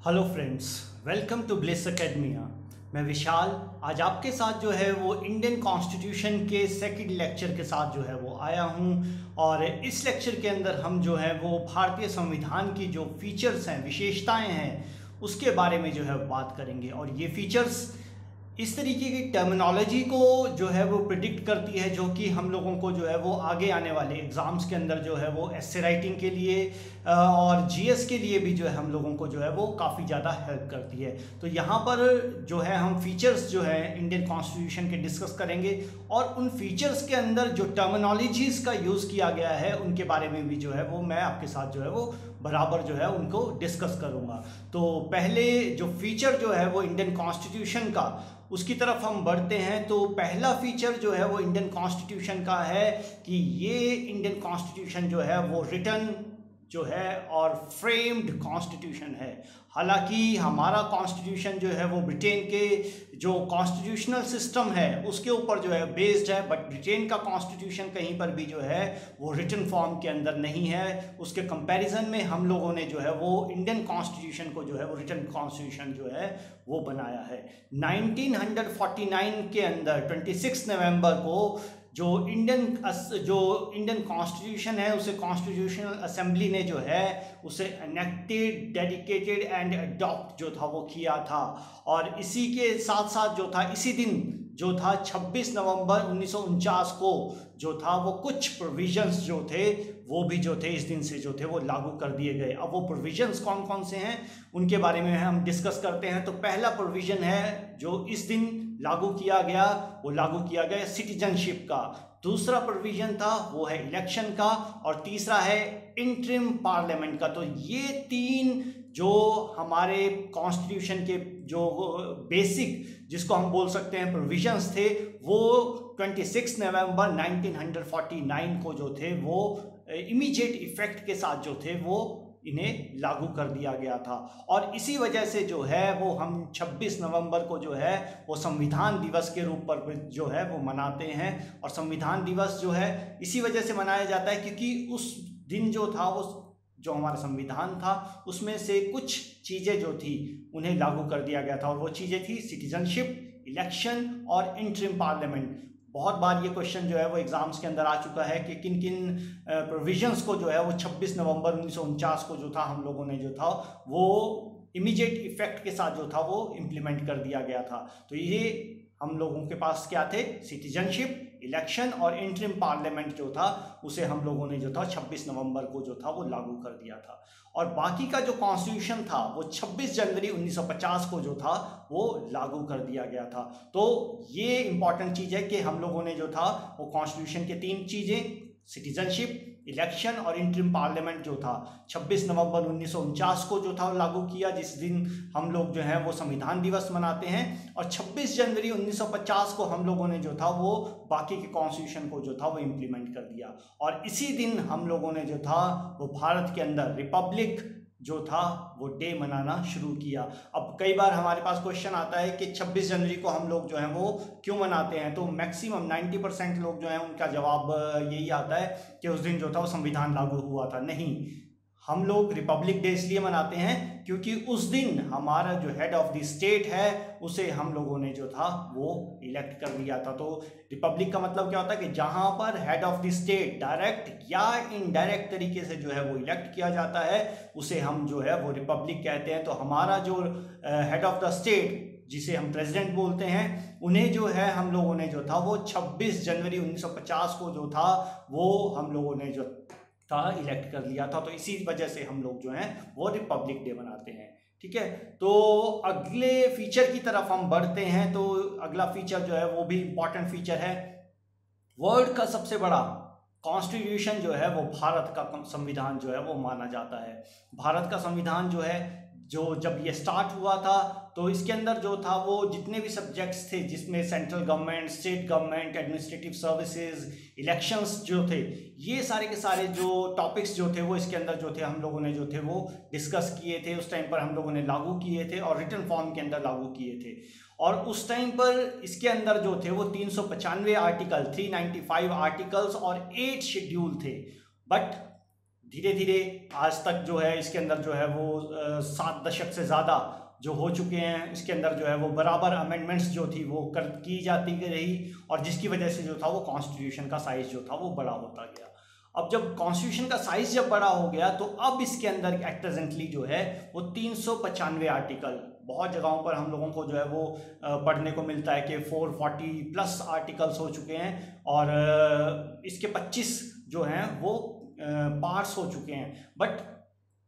Hello friends, welcome to Bliss Academia. मैं विशाल आज आपके साथ जो है वो इंडियन कॉन्स्टिट्यूशन के सेकंड लेक्चर के साथ जो है वो आया हूं। और इस लेक्चर के अंदर हम जो है वो भारतीय संविधान की जो फीचर्स हैं, विशेषताएं हैं, उसके बारे में जो है बात करेंगे। और ये फीचर्स इस तरीके की टर्मिनोलॉजी को जो है वो प्रिडिक्ट करती है, जो कि हम लोगों को जो है वो आगे आने वाले एग्ज़ाम्स के अंदर जो है वो एस्से राइटिंग के लिए और जीएस के लिए भी जो है हम लोगों को जो है वो काफ़ी ज़्यादा हेल्प करती है। तो यहाँ पर जो है हम फीचर्स जो है इंडियन कॉन्स्टिट्यूशन के डिस्कस करेंगे और उन फीचर्स के अंदर जो टर्मिनोलॉजीज़ का यूज़ किया गया है उनके बारे में भी जो है वो मैं आपके साथ जो है वो बराबर जो है उनको डिस्कस करूँगा। तो पहले जो फीचर जो है वो इंडियन कॉन्स्टिट्यूशन का, उसकी तरफ हम बढ़ते हैं। तो पहला फीचर जो है वो इंडियन कॉन्स्टिट्यूशन का है कि ये इंडियन कॉन्स्टिट्यूशन जो है वो रिटन जो है और फ्रेम्ड कॉन्स्टिट्यूशन है। हालांकि हमारा कॉन्स्टिट्यूशन जो है वो ब्रिटेन के जो कॉन्स्टिट्यूशनल सिस्टम है उसके ऊपर जो है बेस्ड है, बट ब्रिटेन का कॉन्स्टिट्यूशन कहीं पर भी जो है वो रिटन फॉर्म के अंदर नहीं है। उसके कंपैरिजन में हम लोगों ने जो है वो इंडियन कॉन्स्टिट्यूशन को जो है वो रिटन कॉन्स्टिट्यूशन जो है वो बनाया है। 1949 के अंदर 26 नवंबर को जो इंडियन कॉन्स्टिट्यूशन है उसे कॉन्स्टिट्यूशनल असेंबली ने जो है उसे एनेक्टेड, डेडिकेटेड एंड अडॉप्ट जो था वो किया था। और इसी के साथ साथ जो था इसी दिन जो था 26 नवंबर 1949 को जो था वो कुछ प्रोविजंस जो थे वो भी जो थे इस दिन से जो थे वो लागू कर दिए गए। अब वो प्रोविजंस कौन कौन से हैं उनके बारे में हम डिस्कस करते हैं। तो पहला प्रोविजन है जो इस दिन लागू किया गया, वो लागू किया गया सिटीजनशिप का। दूसरा प्रोविजन था वो है इलेक्शन का और तीसरा है इंटरिम पार्लियामेंट का। तो ये तीन जो हमारे कॉन्स्टिट्यूशन के जो बेसिक जिसको हम बोल सकते हैं प्रोविजंस थे वो 26 नवंबर 1949 को जो थे वो इमीडिएट इफेक्ट के साथ जो थे वो इन्हें लागू कर दिया गया था। और इसी वजह से जो है वो हम 26 नवंबर को जो है वो संविधान दिवस के रूप पर जो है वो मनाते हैं। और संविधान दिवस जो है इसी वजह से मनाया जाता है क्योंकि उस दिन जो था वो जो हमारा संविधान था उसमें से कुछ चीज़ें जो थी उन्हें लागू कर दिया गया था। और वो चीज़ें थी सिटीजनशिप, इलेक्शन और इंटरिम पार्लियामेंट। बहुत बार ये क्वेश्चन जो है वो एग्जाम्स के अंदर आ चुका है कि किन किन प्रोविजंस को जो है वो 26 नवंबर 1949 को जो था हम लोगों ने जो था वो इमीडिएट इफेक्ट के साथ जो था वो इम्प्लीमेंट कर दिया गया था। तो ये हम लोगों के पास क्या थे, सिटीजनशिप, इलेक्शन और इंटरिम पार्लियामेंट जो था उसे हम लोगों ने जो था 26 नवंबर को जो था वो लागू कर दिया था। और बाकी का जो कॉन्स्टिट्यूशन था वो 26 जनवरी 1950 को जो था वो लागू कर दिया गया था। तो ये इंपॉर्टेंट चीज़ है कि हम लोगों ने जो था वो कॉन्स्टिट्यूशन के तीन चीज़ें, सिटीजनशिप, इलेक्शन और इंटरिम पार्लियामेंट जो था 26 नवंबर 1949 को जो था लागू किया, जिस दिन हम लोग जो है वो संविधान दिवस मनाते हैं। और 26 जनवरी 1950 को हम लोगों ने जो था वो बाकी के कॉन्स्टिट्यूशन को जो था वो इम्प्लीमेंट कर दिया। और इसी दिन हम लोगों ने जो था वो भारत के अंदर रिपब्लिक जो था वो डे मनाना शुरू किया। अब कई बार हमारे पास क्वेश्चन आता है कि 26 जनवरी को हम लोग जो है वो क्यों मनाते हैं। तो मैक्सिमम 90% लोग जो हैं उनका जवाब यही आता है कि उस दिन जो था वो संविधान लागू हुआ था। नहीं, हम लोग रिपब्लिक डे इसलिए मनाते हैं क्योंकि उस दिन हमारा जो हेड ऑफ द स्टेट है उसे हम लोगों ने जो था वो इलेक्ट कर लिया था। तो रिपब्लिक का मतलब क्या होता है कि जहां पर head of the state direct या इनडायरेक्ट तरीके से जो है वो इलेक्ट किया जाता है उसे हम जो है वो रिपब्लिक कहते हैं। तो हमारा जो हेड ऑफ द स्टेट जिसे हम प्रेसिडेंट बोलते हैं उन्हें जो है हम लोगों ने जो था वो 26 जनवरी 1950 को जो था वो हम लोगों ने जो था इलेक्ट कर लिया था। तो इसी वजह से हम लोग जो हैं वो रिपब्लिक डे मनाते हैं। ठीक है, तो अगले फीचर की तरफ हम बढ़ते हैं। तो अगला फीचर जो है वो भी इंपॉर्टेंट फीचर है। वर्ल्ड का सबसे बड़ा कॉन्स्टिट्यूशन जो है वो भारत का संविधान जो है वो माना जाता है। भारत का संविधान जो है जो जब ये स्टार्ट हुआ था तो इसके अंदर जो था वो जितने भी सब्जेक्ट्स थे जिसमें central government, state government, administrative services, elections जो थे, ये सारे के सारे जो टॉपिक्स जो थे वो इसके अंदर जो थे हम लोगों ने जो थे वो डिस्कस किए थे। उस टाइम पर हम लोगों ने लागू किए थे और रिटन फॉर्म के अंदर लागू किए थे। और उस टाइम पर इसके अंदर जो थे वो 395 आर्टिकल, 395 आर्टिकल्स और 8 शेड्यूल थे। बट धीरे धीरे आज तक जो है इसके अंदर जो है वो 7 दशक से ज़्यादा जो हो चुके हैं, इसके अंदर जो है वो बराबर अमेंडमेंट्स जो थी वो की जाती रही, और जिसकी वजह से जो था वो कॉन्स्टिट्यूशन का साइज जो था वो बड़ा होता गया। अब जब कॉन्स्टिट्यूशन का साइज जब बड़ा हो गया तो अब इसके अंदर एट प्रेजेंटली जो है वो 395 आर्टिकल, बहुत जगहों पर हम लोगों को जो है वो पढ़ने को मिलता है कि 440 प्लस आर्टिकल्स हो चुके हैं, और इसके 25 जो हैं वो पार्ट्स हो चुके हैं। बट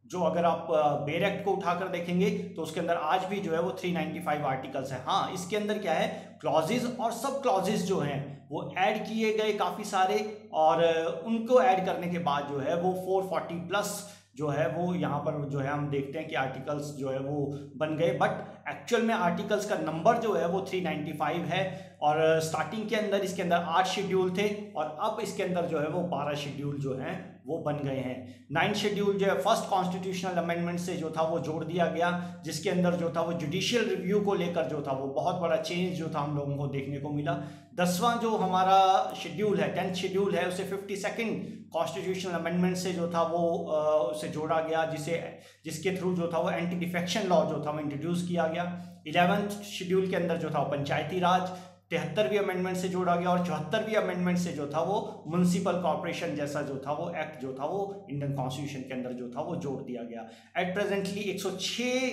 जो अगर आप बेर एक्ट को उठाकर देखेंगे तो उसके अंदर आज भी जो है वो 395 आर्टिकल्स हैं। हाँ, इसके अंदर क्या है, क्लॉजेज और सब क्लॉजेज जो हैं वो ऐड किए गए काफ़ी सारे, और उनको ऐड करने के बाद जो है वो 440 प्लस जो है वो यहाँ पर जो है हम देखते हैं कि आर्टिकल्स जो है वो बन गए। बट एक्चुअल में आर्टिकल्स का नंबर जो है वो 395 है, और स्टार्टिंग के अंदर इसके अंदर 8 शेड्यूल थे, और अब इसके अंदर जो है वो 12 शेड्यूल जो हैं वो बन गए हैं। 9 शेड्यूल जो है फर्स्ट कॉन्स्टिट्यूशनल अमेंडमेंट से जो था वो जोड़ दिया गया, जिसके अंदर जो था वो जुडिशियल रिव्यू को लेकर जो था वो बहुत बड़ा चेंज जो था हम लोगों को देखने को मिला। 10वां जो हमारा शेड्यूल है, 10th शेड्यूल है, उसे 52nd कॉन्स्टिट्यूशनल अमेंडमेंट से जो था वो उसे जोड़ा गया, जिसके थ्रू जो था वो एंटी डिफेक्शन लॉ जो था वो इंट्रोड्यूस किया गया। 11th शेड्यूल के अंदर जो था वो पंचायती राज 73वीं अमेंडमेंट से जोड़ा गया, और 74वीं अमेंडमेंट से जो था वो म्युनिसिपल कॉर्पोरेशन जैसा जो था वो एक्ट जो था वो इंडियन कॉन्स्टिट्यूशन के अंदर जो था वो जोड़ दिया गया। At presently 106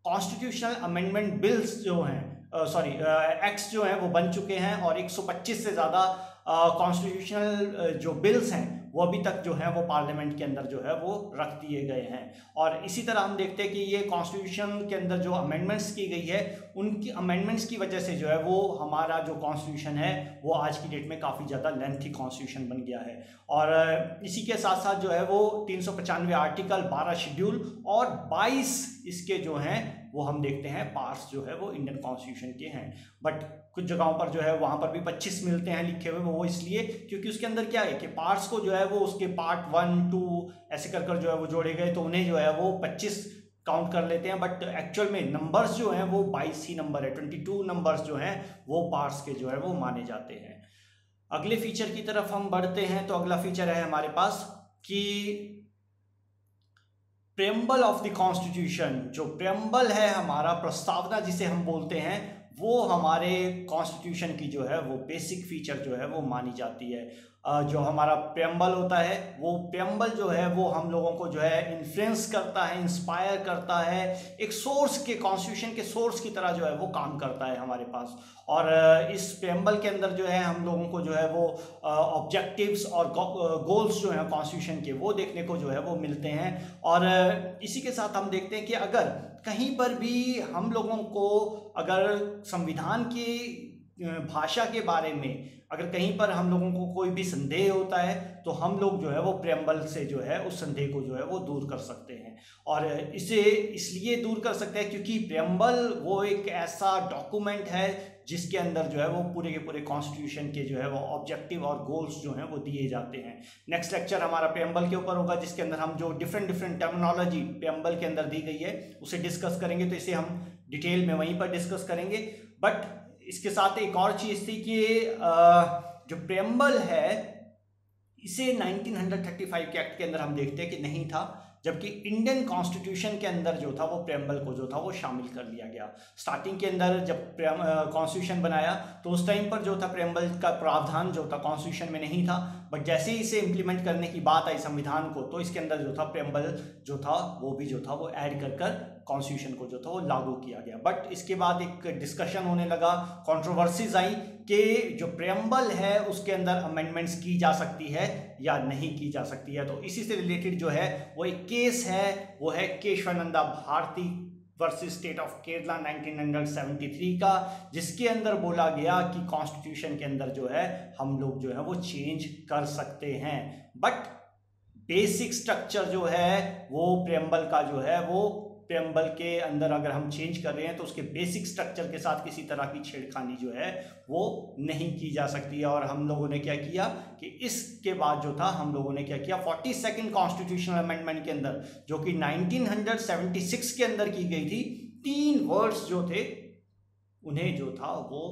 constitutional amendment bills जो हैं एक्ट्स जो हैं वो बन चुके हैं, और 125 से ज़्यादा कॉन्स्टिट्यूशनल जो बिल्स हैं वो अभी तक जो है वो पार्लियामेंट के अंदर जो है वो रख दिए गए हैं। और इसी तरह हम देखते हैं कि ये कॉन्स्टिट्यूशन के अंदर जो अमेंडमेंट्स की गई है, उनकी अमेंडमेंट्स की वजह से जो है वो हमारा जो कॉन्स्टिट्यूशन है वो आज की डेट में काफ़ी ज़्यादा लेंथी कॉन्स्टिट्यूशन बन गया है। और इसी के साथ साथ जो है वो 395 आर्टिकल, 12 शेड्यूल और 22 इसके जो हैं वो हम देखते हैं पार्ट्स जो है वो इंडियन कॉन्स्टिट्यूशन के हैं। बट कुछ जगहों पर जो है वहाँ पर भी 25 मिलते हैं लिखे हुए, वो इसलिए क्योंकि उसके अंदर क्या है कि पार्ट्स को जो है वो उसके पार्ट 1, 2 ऐसे कर जो है वो जोड़े गए, तो उन्हें जो है वो 25 काउंट कर लेते हैं। बट एक्चुअल में नंबर्स जो हैं वो 22 ही नंबर है, 22 नंबर्स जो हैं वो पार्ट्स के जो है वो माने जाते हैं। अगले फीचर की तरफ हम बढ़ते हैं, तो अगला फीचर है हमारे पास कि प्रेम्बल ऑफ द कॉन्स्टिट्यूशन। जो प्रेम्बल है हमारा प्रस्तावना जिसे हम बोलते हैं, वो हमारे कॉन्स्टिट्यूशन की जो है वो बेसिक फीचर जो है वो मानी जाती है। जो हमारा प्रेम्बल होता है, वो प्रेम्बल जो है वो हम लोगों को जो है इन्फ्लुएंस करता है, इंस्पायर करता है, एक सोर्स के, कॉन्स्टिट्यूशन के सोर्स की तरह जो है वो काम करता है हमारे पास। और इस प्रेम्बल के अंदर जो है हम लोगों को जो है वो ऑब्जेक्टिव्स और गोल्स जो हैं कॉन्स्टिट्यूशन के, वो देखने को जो है वो मिलते हैं। और इसी के साथ हम देखते हैं कि अगर कहीं पर भी हम लोगों को अगर संविधान की भाषा के बारे में अगर कहीं पर हम लोगों को कोई भी संदेह होता है, तो हम लोग जो है वो प्रेम्बल से जो है उस संदेह को जो है वो दूर कर सकते हैं। और इसे इसलिए दूर कर सकते हैं क्योंकि प्रेम्बल वो एक ऐसा डॉक्यूमेंट है जिसके अंदर जो है वो पूरे के पूरे कॉन्स्टिट्यूशन के जो है वो ऑब्जेक्टिव और गोल्स जो हैं वो दिए जाते हैं। नेक्स्ट लेक्चर हमारा प्रेम्बल के ऊपर होगा, जिसके अंदर हम जो डिफरेंट टर्मिनोलॉजी प्रेम्बल के अंदर दी गई है उसे डिस्कस करेंगे, तो इसे हम डिटेल में वहीं पर डिस्कस करेंगे। बट इसके साथ एक और चीज़ थी कि जो प्रेम्बल है इसे 1935 के एक्ट के अंदर हम देखते हैं कि नहीं था, जबकि इंडियन कॉन्स्टिट्यूशन के अंदर जो था वो प्रेम्बल को जो था वो शामिल कर लिया गया। स्टार्टिंग के अंदर जब कॉन्स्टिट्यूशन बनाया तो उस टाइम पर जो था प्रेम्बल का प्रावधान जो था कॉन्स्टिट्यूशन में नहीं था, बट जैसे ही इसे इम्प्लीमेंट करने की बात आई संविधान को, तो इसके अंदर जो था प्रेम्बल जो था वो भी जो था वो ऐड कर कॉन्स्टिट्यूशन को जो था वो लागू किया गया। बट इसके बाद एक डिस्कशन होने लगा, कंट्रोवर्सीज आई कि जो प्रेम्बल है उसके अंदर अमेंडमेंट्स की जा सकती है या नहीं की जा सकती है। तो इसी से रिलेटेड जो है वो एक केस है, वो है Kesavananda Bharati versus state of Kerala 1973 का, जिसके अंदर बोला गया कि कॉन्स्टिट्यूशन के अंदर जो है हम लोग जो है वो चेंज कर सकते हैं, बट बेसिक स्ट्रक्चर जो है वो प्रेम्बल का जो है वो प्रेम्बल के अंदर अगर हम चेंज कर रहे हैं तो उसके बेसिक स्ट्रक्चर के साथ किसी तरह की छेड़खानी जो है वो नहीं की जा सकती है। और हम लोगों ने क्या किया कि इसके बाद जो था हम लोगों ने क्या किया, 42nd कॉन्स्टिट्यूशनल अमेंडमेंट के अंदर जो कि 1976 के अंदर की गई थी, 3 वर्ड्स जो थे उन्हें जो था वो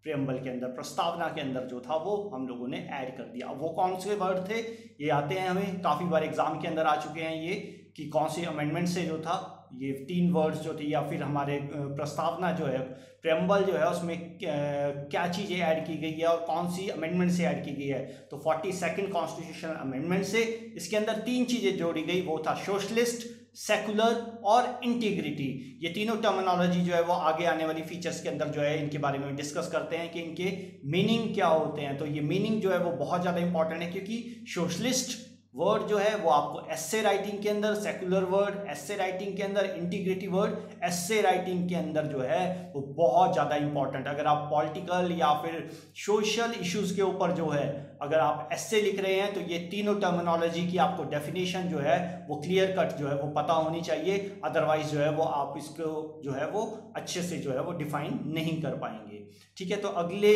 प्रेम्बल के अंदर, प्रस्तावना के अंदर जो था वो हम लोगों ने ऐड कर दिया। अब वो कौन से वर्ड थे ये आते हैं, हमें काफ़ी बार एग्जाम के अंदर आ चुके हैं ये, कि कौन से अमेंडमेंट से जो था ये 3 वर्ड्स जो थे, या फिर हमारे प्रस्तावना जो है प्रेम्बल जो है उसमें क्या चीज़ें ऐड की गई है और कौन सी अमेंडमेंट से ऐड की गई है। तो 42nd कॉन्स्टिट्यूशनल अमेंडमेंट से इसके अंदर 3 चीज़ें जोड़ी गई, वो था सोशलिस्ट, सेकुलर और इंटीग्रिटी। ये तीनों टर्मिनोलॉजी जो है वो आगे आने वाली फीचर्स के अंदर जो है इनके बारे में डिस्कस करते हैं कि इनके मीनिंग क्या होते हैं। तो ये मीनिंग जो है वो बहुत ज़्यादा इंपॉर्टेंट है, क्योंकि सोशलिस्ट वर्ड जो है वो आपको एस्से राइटिंग के अंदर, सेकुलर वर्ड एस्से राइटिंग के अंदर, इंटीग्रिटी वर्ड एस्से राइटिंग के अंदर जो है वो बहुत ज़्यादा इंपॉर्टेंट। अगर आप पॉलिटिकल या फिर सोशल इश्यूज़ के ऊपर जो है अगर आप एस्से लिख रहे हैं तो ये तीनों टर्मिनोलॉजी की आपको डेफिनेशन जो है वो क्लियर कट जो है वो पता होनी चाहिए, अदरवाइज जो है वो आप इसको जो है वो अच्छे से जो है वो डिफाइन नहीं कर पाएंगे। ठीक है, तो अगले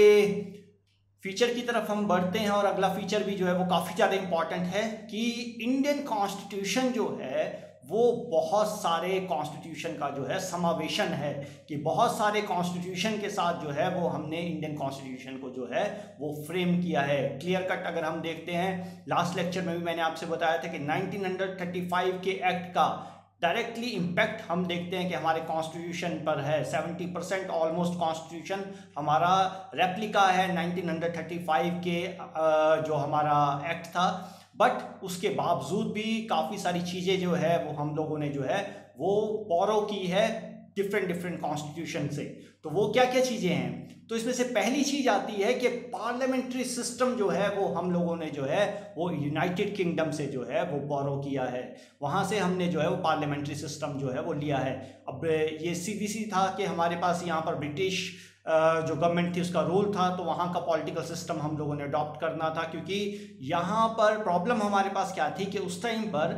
फीचर की तरफ हम बढ़ते हैं, और अगला फीचर भी जो है वो काफ़ी ज़्यादा इंपॉर्टेंट है कि इंडियन कॉन्स्टिट्यूशन जो है वो बहुत सारे कॉन्स्टिट्यूशन का जो है समावेशन है, कि बहुत सारे कॉन्स्टिट्यूशन के साथ जो है वो हमने इंडियन कॉन्स्टिट्यूशन को जो है वो फ्रेम किया है। क्लियर कट अगर हम देखते हैं, लास्ट लेक्चर में भी मैंने आपसे बताया था कि 1935 के एक्ट का डायरेक्टली इम्पैक्ट हम देखते हैं कि हमारे कॉन्स्टिट्यूशन पर है। 70% ऑलमोस्ट कॉन्स्टिट्यूशन हमारा रेप्लिका है 1935 के जो हमारा एक्ट था, बट उसके बावजूद भी काफ़ी सारी चीज़ें जो है वो हम लोगों ने जो है वो बोरो की है डिफरेंट कॉन्स्टिट्यूशन से। तो वो क्या क्या चीज़ें हैं, तो इसमें से पहली चीज़ आती है कि पार्लियामेंट्री सिस्टम जो है वो हम लोगों ने जो है वो यूनाइटेड किंगडम से जो है वो बोरो किया है, वहाँ से हमने जो है वो पार्लियामेंट्री सिस्टम जो है वो लिया है। अब ये सीधी था कि हमारे पास यहाँ पर ब्रिटिश जो गवर्नमेंट थी उसका रूल था, तो वहाँ का पॉलिटिकल सिस्टम हम लोगों ने अडॉप्ट करना था, क्योंकि यहाँ पर प्रॉब्लम हमारे पास क्या थी कि उस टाइम पर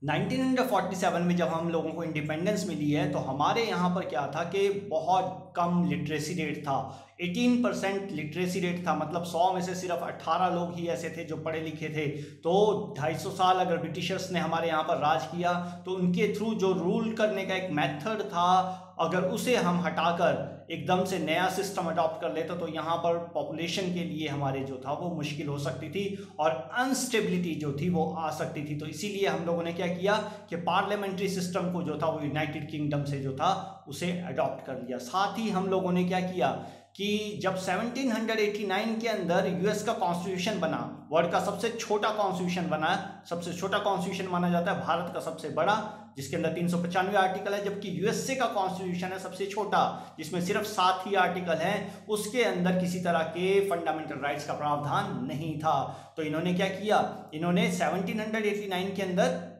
1947 में जब हम लोगों को इंडिपेंडेंस मिली है तो हमारे यहाँ पर क्या था कि बहुत कम लिटरेसी रेट था, 18% लिटरेसी रेट था, मतलब 100 में से सिर्फ 18 लोग ही ऐसे थे जो पढ़े लिखे थे। तो 250 साल अगर ब्रिटिशर्स ने हमारे यहाँ पर राज किया तो उनके थ्रू जो रूल करने का एक मेथड था, अगर उसे हम हटाकर एकदम से नया सिस्टम अडॉप्ट कर लेते तो यहाँ पर पॉपुलेशन के लिए हमारे जो था वो मुश्किल हो सकती थी और अनस्टेबिलिटी जो थी वो आ सकती थी। तो इसीलिए हम लोगों ने क्या किया कि पार्लियामेंट्री सिस्टम को जो था वो यूनाइटेड किंगडम से जो था उसे अडॉप्ट कर लिया। साथ ही हम लोगों ने क्या किया कि जब 1789 के अंदर यूएस का कॉन्स्टिट्यूशन बना, वर्ल्ड का सबसे छोटा कॉन्स्टिट्यूशन बना, सबसे छोटा कॉन्स्टिट्यूशन माना जाता है, भारत का सबसे बड़ा जिसके अंदर 395 आर्टिकल है, जबकि यूएसए का कॉन्स्टिट्यूशन है सबसे छोटा जिसमें सिर्फ 7 ही आर्टिकल हैं, उसके अंदर किसी तरह के फंडामेंटल राइट्स का प्रावधान नहीं था। तो इन्होंने क्या किया, इन्होंने 1789 के अंदर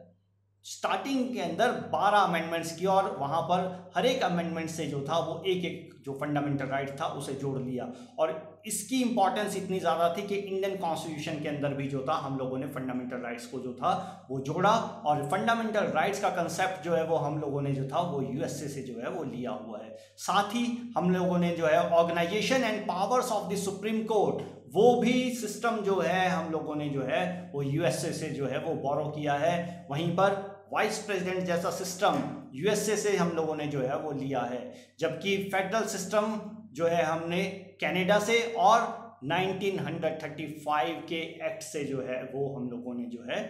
स्टार्टिंग के अंदर 12 अमेंडमेंट्स किया और वहाँ पर हर एक अमेंडमेंट से जो था वो एक एक जो फंडामेंटल राइट था उसे जोड़ लिया। और इसकी इंपॉर्टेंस इतनी ज़्यादा थी कि इंडियन कॉन्स्टिट्यूशन के अंदर भी जो था हम लोगों ने फंडामेंटल राइट्स को जो था वो जोड़ा, और फंडामेंटल राइट्स का कंसेप्ट जो है वो हम लोगों ने जो था वो यूएसए से जो है वो लिया हुआ है। साथ ही हम लोगों ने जो है organisation and powers of the supreme court, वो भी सिस्टम जो है हम लोगों ने जो है वो यूएसए से जो है वो बोरो किया है। वहीं पर वाइस प्रेसिडेंट जैसा सिस्टम यूएसए से हम लोगों ने जो है वो लिया है, जबकि फेडरल सिस्टम जो है हमने कनाडा से और 1935 के एक्ट से जो है वो हम लोगों ने जो है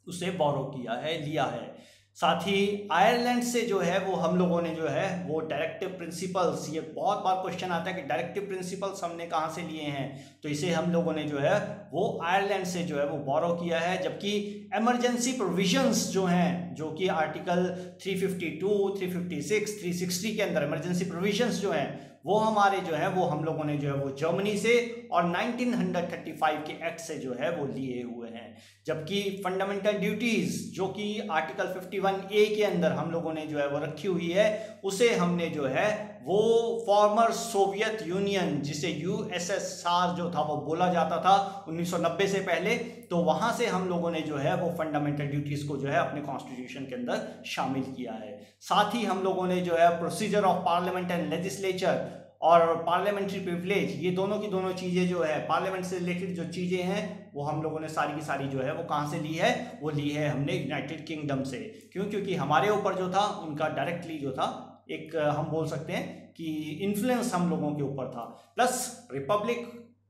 उसे बोरो किया है, लिया है। साथ ही आयरलैंड से जो है वो हम लोगों ने जो है वो डायरेक्टिव प्रिंसिपल्स, ये बहुत बार क्वेश्चन आता है कि डायरेक्टिव प्रिंसिपल्स हमने कहाँ से लिए हैं, तो इसे हम लोगों ने जो है वो आयरलैंड से जो है वो बोरो किया है। जबकि इमरजेंसी प्रोविजंस जो हैं, जो कि आर्टिकल 352, 356, 360 के अंदर इमरजेंसी प्रोविजंस जो हैं वो हमारे जो है वो हम लोगों ने जो है वो जर्मनी से और 1935 के एक्ट से जो है वो लिए हुए हैं। जबकि फंडामेंटल ड्यूटीज जो कि आर्टिकल 51A के अंदर हम लोगों ने जो है वो रखी हुई है, उसे हमने जो है वो फॉर्मर सोवियत यूनियन जिसे यूएसएसआर जो था वो बोला जाता था 1990 से पहले, तो वहां से हम लोगों ने जो है वो फंडामेंटल ड्यूटीज को जो है अपने कॉन्स्टिट्यूशन के अंदर शामिल किया है। साथ ही हम लोगों ने जो है procedure of parliament and legislature और पार्लियामेंट्री प्रिविलेज, ये दोनों की दोनों चीज़ें जो है पार्लियामेंट से रिलेटेड जो चीज़ें हैं वो हम लोगों ने सारी की सारी जो है वो कहाँ से ली है, वो ली है हमने यूनाइटेड किंगडम से। क्यों? क्योंकि हमारे ऊपर जो था उनका डायरेक्टली जो था एक हम बोल सकते हैं कि इन्फ्लुएंस हम लोगों के ऊपर था। प्लस रिपब्लिक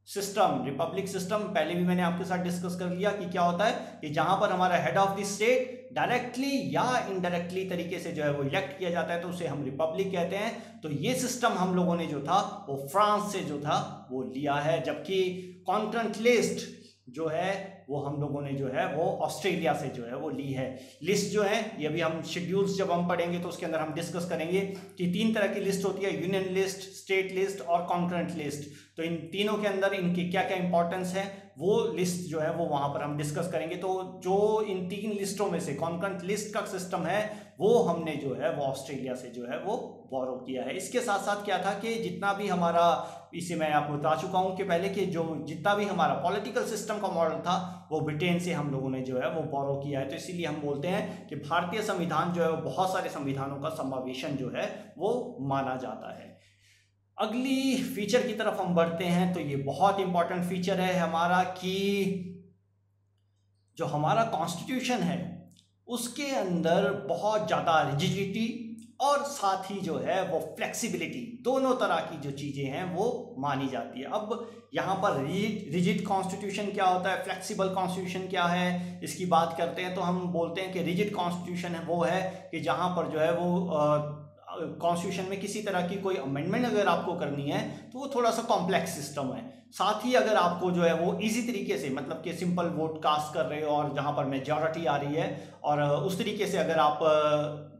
सिस्टम पहले भी मैंने आपके साथ डिस्कस कर लिया कि क्या होता है कि जहां पर हमारा head of the state directly या इनडायरेक्टली तरीके से जो है वो इलेक्ट किया जाता है तो उसे हम रिपब्लिक कहते हैं। तो ये सिस्टम हम लोगों ने जो था वो फ्रांस से जो था वो लिया है, जबकि कॉन्करेंट लिस्ट जो है वो हम लोगों ने जो है वो ऑस्ट्रेलिया से जो है वो ली है। लिस्ट जो है ये भी हम शेड्यूल्स जब हम पढ़ेंगे तो उसके अंदर हम डिस्कस करेंगे कि 3 तरह की लिस्ट होती है, यूनियन लिस्ट, स्टेट लिस्ट और कॉन्करेंट लिस्ट। तो इन तीनों के अंदर इनकी क्या क्या इंपॉर्टेंस है वो लिस्ट जो है वो वहां पर हम डिस्कस करेंगे। तो जो इन 3 लिस्टों में से कॉन्करेंट लिस्ट का सिस्टम है वो हमने जो है वो ऑस्ट्रेलिया से जो है वो बोरो किया है। इसके साथ साथ क्या था कि जितना भी हमारा, इसे मैं आपको बता चुका हूं कि पहले कि जो जितना भी हमारा पॉलिटिकल सिस्टम का मॉडल था वो ब्रिटेन से हम लोगों ने जो है वो बोरो किया है। तो इसीलिए हम बोलते हैं कि भारतीय संविधान जो है वो बहुत सारे संविधानों का समावेशन जो है वो माना जाता है। अगली फीचर की तरफ हम बढ़ते हैं तो ये बहुत इंपॉर्टेंट फीचर है हमारा कि जो हमारा कॉन्स्टिट्यूशन है उसके अंदर बहुत ज़्यादा रिजिडिटी और साथ ही जो है वो फ्लेक्सिबिलिटी, दोनों तरह की जो चीज़ें हैं वो मानी जाती है। अब यहाँ पर रिजिड कॉन्स्टिट्यूशन क्या होता है, फ्लेक्सिबल कॉन्स्टिट्यूशन क्या है, इसकी बात करते हैं तो हम बोलते हैं कि रिजिड कॉन्स्टिट्यूशन है वो है कि जहाँ पर जो है वो कॉन्स्टिट्यूशन में किसी तरह की कोई अमेंडमेंट अगर आपको करनी है तो वो थोड़ा सा कॉम्प्लेक्स सिस्टम है। साथ ही अगर आपको जो है वो इजी तरीके से, मतलब कि सिंपल वोट कास्ट कर रहे हो और जहाँ पर मेजॉरिटी आ रही है और उस तरीके से अगर आप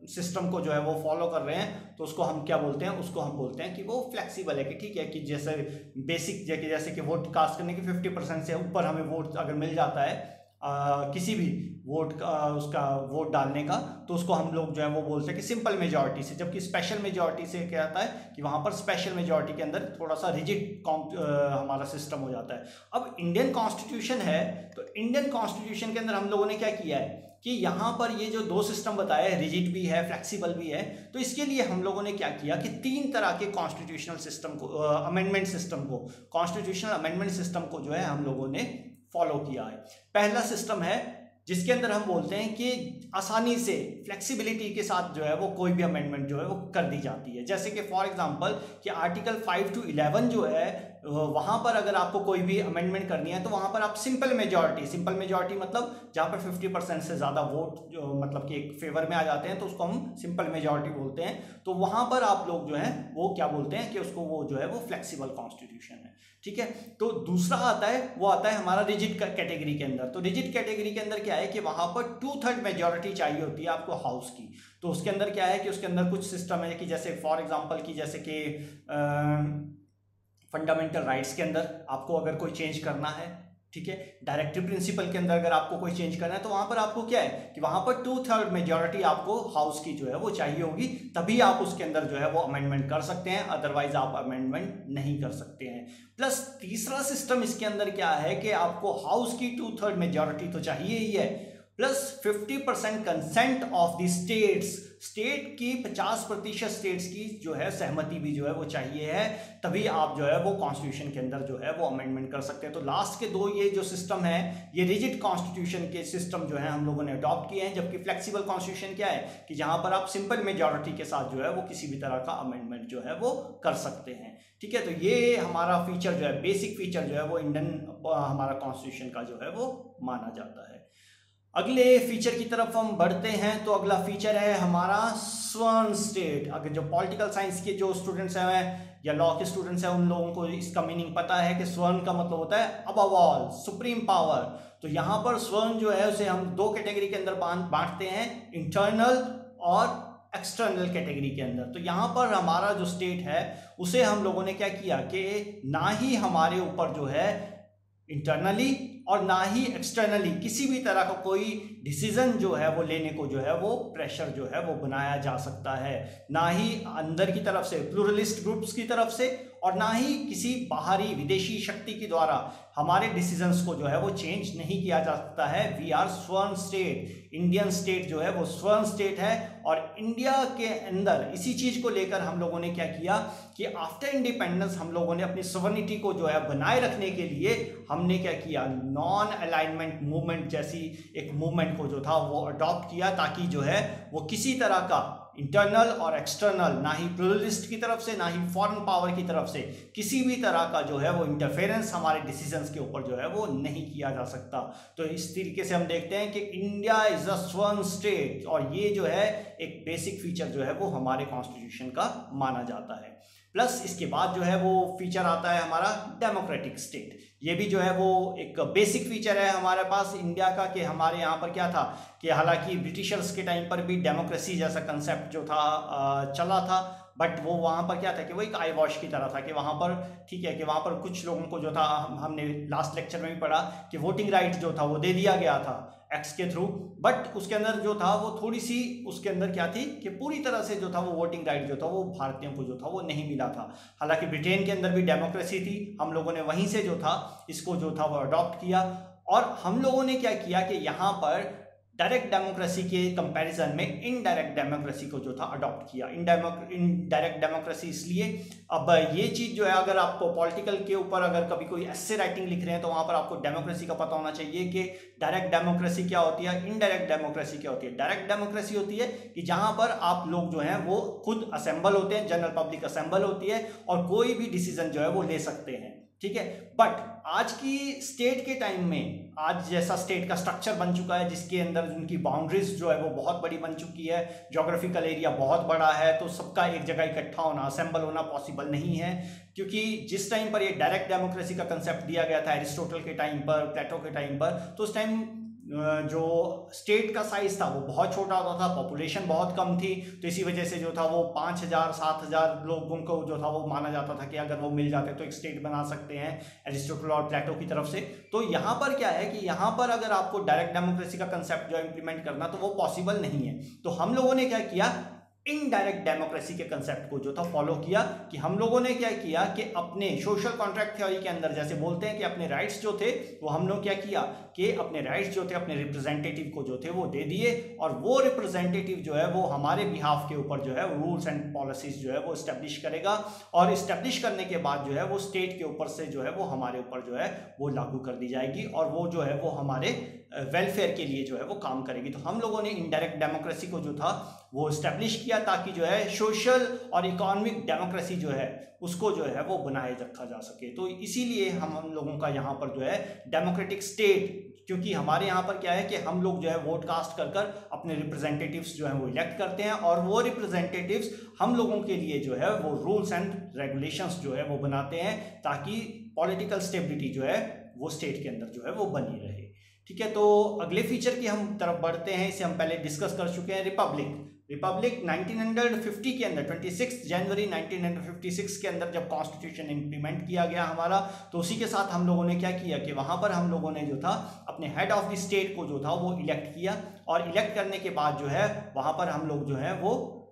सिस्टम को जो है वो फॉलो कर रहे हैं तो उसको हम क्या बोलते हैं, उसको हम बोलते हैं कि वो फ्लेक्सिबल है। कि ठीक है कि जैसे बेसिक जैसे कि वोट कास्ट करने की 50% से ऊपर हमें वोट अगर मिल जाता है किसी भी वोट का, उसका वोट डालने का, तो उसको हम लोग जो है वो बोलते हैं कि सिंपल मेजॉरिटी से। जबकि स्पेशल मेजॉरिटी से क्या आता है कि वहाँ पर स्पेशल मेजॉरिटी के अंदर थोड़ा सा रिजिड हमारा सिस्टम हो जाता है। अब इंडियन कॉन्स्टिट्यूशन है तो इंडियन कॉन्स्टिट्यूशन के अंदर हम लोगों ने क्या किया है कि यहाँ पर ये जो 2 सिस्टम बताया है, रिजिड भी है फ्लेक्सिबल भी है, तो इसके लिए हम लोगों ने क्या किया कि 3 तरह के कॉन्स्टिट्यूशनल सिस्टम को, अमेंडमेंट सिस्टम को, कॉन्स्टिट्यूशनल अमेंडमेंट सिस्टम को जो है हम लोगों ने फॉलो किया है। पहला सिस्टम है जिसके अंदर हम बोलते हैं कि आसानी से फ्लेक्सिबिलिटी के साथ जो है वो कोई भी अमेंडमेंट जो है वो कर दी जाती है। जैसे कि फॉर एग्जांपल कि आर्टिकल 5 to 11 जो है वहाँ पर अगर आपको कोई भी अमेंडमेंट करनी है तो वहाँ पर आप सिंपल मेजॉरिटी मतलब जहाँ पर 50% से ज़्यादा वोट जो मतलब कि एक फेवर में आ जाते हैं तो उसको हम सिंपल मेजॉरिटी बोलते हैं। तो वहाँ पर आप लोग जो है वो क्या बोलते हैं कि उसको वो जो है वो फ्लेक्सिबल कॉन्स्टिट्यूशन है। ठीक है, तो दूसरा आता है वो आता है हमारा रिजिड कैटेगरी के अंदर। तो रिजिड कैटेगरी के अंदर क्या है कि वहाँ पर 2/3 मेजॉरिटी चाहिए होती है आपको हाउस की। तो उसके अंदर क्या है कि उसके अंदर कुछ सिस्टम है कि जैसे फॉर एग्जांपल कि जैसे कि फंडामेंटल राइट्स के अंदर आपको अगर कोई चेंज करना है, ठीक है, डायरेक्टिव प्रिंसिपल के अंदर अगर आपको कोई चेंज करना है तो वहां पर आपको क्या है कि वहां पर 2/3 मेजॉरिटी आपको हाउस की जो है वो चाहिए होगी, तभी आप उसके अंदर जो है वो अमेंडमेंट कर सकते हैं, अदरवाइज आप अमेंडमेंट नहीं कर सकते हैं। प्लस तीसरा सिस्टम इसके अंदर क्या है कि आपको हाउस की 2/3 मेजॉरिटी तो चाहिए ही है, plus 50% consent of the states, state की 50% स्टेट्स की जो है सहमति भी जो है वो चाहिए है, तभी आप जो है वो कॉन्स्टिट्यूशन के अंदर जो है वो अमेंडमेंट कर सकते हैं। तो लास्ट के 2 ये जो सिस्टम है ये रिजिड कॉन्स्टिट्यूशन के सिस्टम जो है हम लोगों ने अडॉप्ट किए हैं। जबकि फ्लेक्सिबल कॉन्स्टिट्यूशन क्या है कि जहां पर आप सिंपल मेजॉरिटी के साथ जो है वो किसी भी तरह का अमेंडमेंट जो है वो कर सकते हैं। ठीक है, तो ये हमारा फीचर जो है, बेसिक फीचर जो है वो इंडियन हमारा कॉन्स्टिट्यूशन का जो है वो माना जाता है। अगले फीचर की तरफ हम बढ़ते हैं तो अगला फीचर है हमारा स्वर्ण स्टेट। अगर जो पॉलिटिकल साइंस के जो स्टूडेंट्स हैं या लॉ के स्टूडेंट्स हैं उन लोगों को इसका मीनिंग पता है कि स्वर्ण का मतलब होता है अबव ऑल, सुप्रीम पावर। तो यहाँ पर स्वर्ण जो है उसे हम 2 कैटेगरी के अंदर बांटते हैं, इंटरनल और एक्सटर्नल कैटेगरी के अंदर। तो यहाँ पर हमारा जो स्टेट है उसे हम लोगों ने क्या किया कि ना ही हमारे ऊपर जो है इंटरनली और ना ही एक्सटर्नली किसी भी तरह का कोई डिसीजन जो है वो लेने को जो है वो प्रेशर जो है वो बनाया जा सकता है, ना ही अंदर की तरफ से प्लूरलिस्ट ग्रुप्स की तरफ से और ना ही किसी बाहरी विदेशी शक्ति के द्वारा हमारे डिसीजंस को जो है वो चेंज नहीं किया जा सकता है। वी आर स्वर्ण स्टेट, इंडियन स्टेट जो है वो स्वर्ण स्टेट है। और इंडिया के अंदर इसी चीज को लेकर हम लोगों ने क्या किया कि आफ्टर इंडिपेंडेंस हम लोगों ने अपनी सॉवरेनिटी को जो है बनाए रखने के लिए हमने क्या किया, नॉन अलाइनमेंट मूवमेंट जैसी एक मूवमेंट को जो था वो अडॉप्ट किया, ताकि जो है वो किसी तरह का इंटरनल और एक्सटर्नल, ना ही प्लूरलिस्ट की तरफ से ना ही फॉरेन पावर की तरफ से किसी भी तरह का जो है वो इंटरफेरेंस हमारे डिसीजंस के ऊपर जो है वो नहीं किया जा सकता। तो इस तरीके से हम देखते हैं कि इंडिया इज अ स्वर्ण स्टेट, और ये जो है एक बेसिक फीचर जो है वो हमारे कॉन्स्टिट्यूशन का माना जाता है। प्लस इसके बाद जो है वो फीचर आता है हमारा डेमोक्रेटिक स्टेट। ये भी जो है वो एक बेसिक फीचर है हमारे पास इंडिया का, कि हमारे यहाँ पर क्या था कि हालांकि ब्रिटिशर्स के टाइम पर भी डेमोक्रेसी जैसा कंसेप्ट जो था चला था, बट वो वहाँ पर क्या था कि वो एक आई वॉश की तरह था, कि वहाँ पर ठीक है कि वहाँ पर कुछ लोगों को जो था, हमने लास्ट लेक्चर में भी पढ़ा कि वोटिंग राइट जो था वो दे दिया गया था एक्ट के थ्रू, बट उसके अंदर जो था वो थोड़ी सी उसके अंदर क्या थी कि पूरी तरह से जो था वो वोटिंग राइट जो था वो भारतीयों को जो था वो नहीं मिला था। हालांकि ब्रिटेन के अंदर भी डेमोक्रेसी थी, हम लोगों ने वहीं से जो था इसको जो था वो अडॉप्ट किया, और हम लोगों ने क्या किया कि यहाँ पर डायरेक्ट डेमोक्रेसी के कंपैरिजन में इनडायरेक्ट डेमोक्रेसी को जो था अडॉप्ट किया। इनडायरेक्ट डेमोक्रेसी इसलिए, अब ये चीज़ जो है अगर आपको पॉलिटिकल के ऊपर अगर कभी कोई एस्से राइटिंग लिख रहे हैं तो वहाँ पर आपको डेमोक्रेसी का पता होना चाहिए कि डायरेक्ट डेमोक्रेसी क्या होती है, इनडायरेक्ट डेमोक्रेसी क्या होती है। डायरेक्ट डेमोक्रेसी होती है कि जहाँ पर आप लोग जो हैं वो खुद असेंबल होते हैं, जनरल पब्लिक असेंबल होती है और कोई भी डिसीजन जो है वो ले सकते हैं, ठीक है। बट आज की स्टेट के टाइम में, आज जैसा स्टेट का स्ट्रक्चर बन चुका है जिसके अंदर उनकी बाउंड्रीज जो है वो बहुत बड़ी बन चुकी है, ज्योग्राफिकल एरिया बहुत बड़ा है, तो सबका एक जगह इकट्ठा होना, असेंबल होना पॉसिबल नहीं है। क्योंकि जिस टाइम पर ये डायरेक्ट डेमोक्रेसी का कंसेप्ट दिया गया था एरिस्टोटल के टाइम पर, प्लेटो के टाइम पर, तो उस टाइम जो स्टेट का साइज था वो बहुत छोटा होता था, पॉपुलेशन बहुत कम थी, तो इसी वजह से जो था वो 5000 7000 लोगों को जो था वो माना जाता था कि अगर वो मिल जाते तो एक स्टेट बना सकते हैं एरिस्टोटल और प्लेटो की तरफ से। तो यहाँ पर क्या है कि यहाँ पर अगर आपको डायरेक्ट डेमोक्रेसी का कंसेप्ट जो है इंप्लीमेंट करना तो वो पॉसिबल नहीं है। तो हम लोगों ने क्या किया, इनडायरेक्ट डेमोक्रेसी के कंसेप्ट को जो था फॉलो किया, कि हम लोगों ने क्या किया कि अपने सोशल कॉन्ट्रैक्ट थ्योरी के अंदर जैसे बोलते हैं कि अपने राइट्स जो थे वो हम लोग क्या किया कि अपने राइट्स जो थे अपने रिप्रेजेंटेटिव को जो थे वो दे दिए, और वो रिप्रेजेंटेटिव जो है वो हमारे बिहाफ के ऊपर जो है रूल्स एंड पॉलिसीज जो है वो इस्टेब्लिश करेगा, और इस्टेब्लिश करने के बाद जो है वो स्टेट के ऊपर से जो है वो हमारे ऊपर जो है वो लागू कर दी जाएगी, और वो जो है वो हमारे वेलफेयर के लिए जो है वो काम करेगी। तो हम लोगों ने इनडायरेक्ट डेमोक्रेसी को जो था वो इस्टेब्लिश किया ताकि जो है सोशल और इकोनॉमिक डेमोक्रेसी जो है उसको जो है वो बनाए रखा जा सके। तो इसीलिए हम लोगों का यहाँ पर जो है डेमोक्रेटिक स्टेट, क्योंकि हमारे यहाँ पर क्या है कि हम लोग जो है वोट कास्ट कर कर अपने रिप्रेजेंटेटिव्स जो है वो इलेक्ट करते हैं, और वो रिप्रेजेंटेटिव्स हम लोगों के लिए जो है वो रूल्स एंड रेगुलेशंस जो है वो बनाते हैं, ताकि पॉलिटिकल स्टेबिलिटी जो है वो स्टेट के अंदर जो है वो बनी रहे। ठीक है, तो अगले फीचर की हम तरफ बढ़ते हैं, इसे हम पहले डिस्कस कर चुके हैं, रिपब्लिक। रिपब्लिक 1950 के अंदर 26 जनवरी 1956 के अंदर जब कॉन्स्टिट्यूशन इंप्लीमेंट किया गया हमारा, तो उसी के साथ हम लोगों ने क्या किया कि वहाँ पर हम लोगों ने जो था अपने हेड ऑफ द स्टेट को जो था वो इलेक्ट किया, और इलेक्ट करने के बाद जो है वहाँ पर हम लोग जो है वो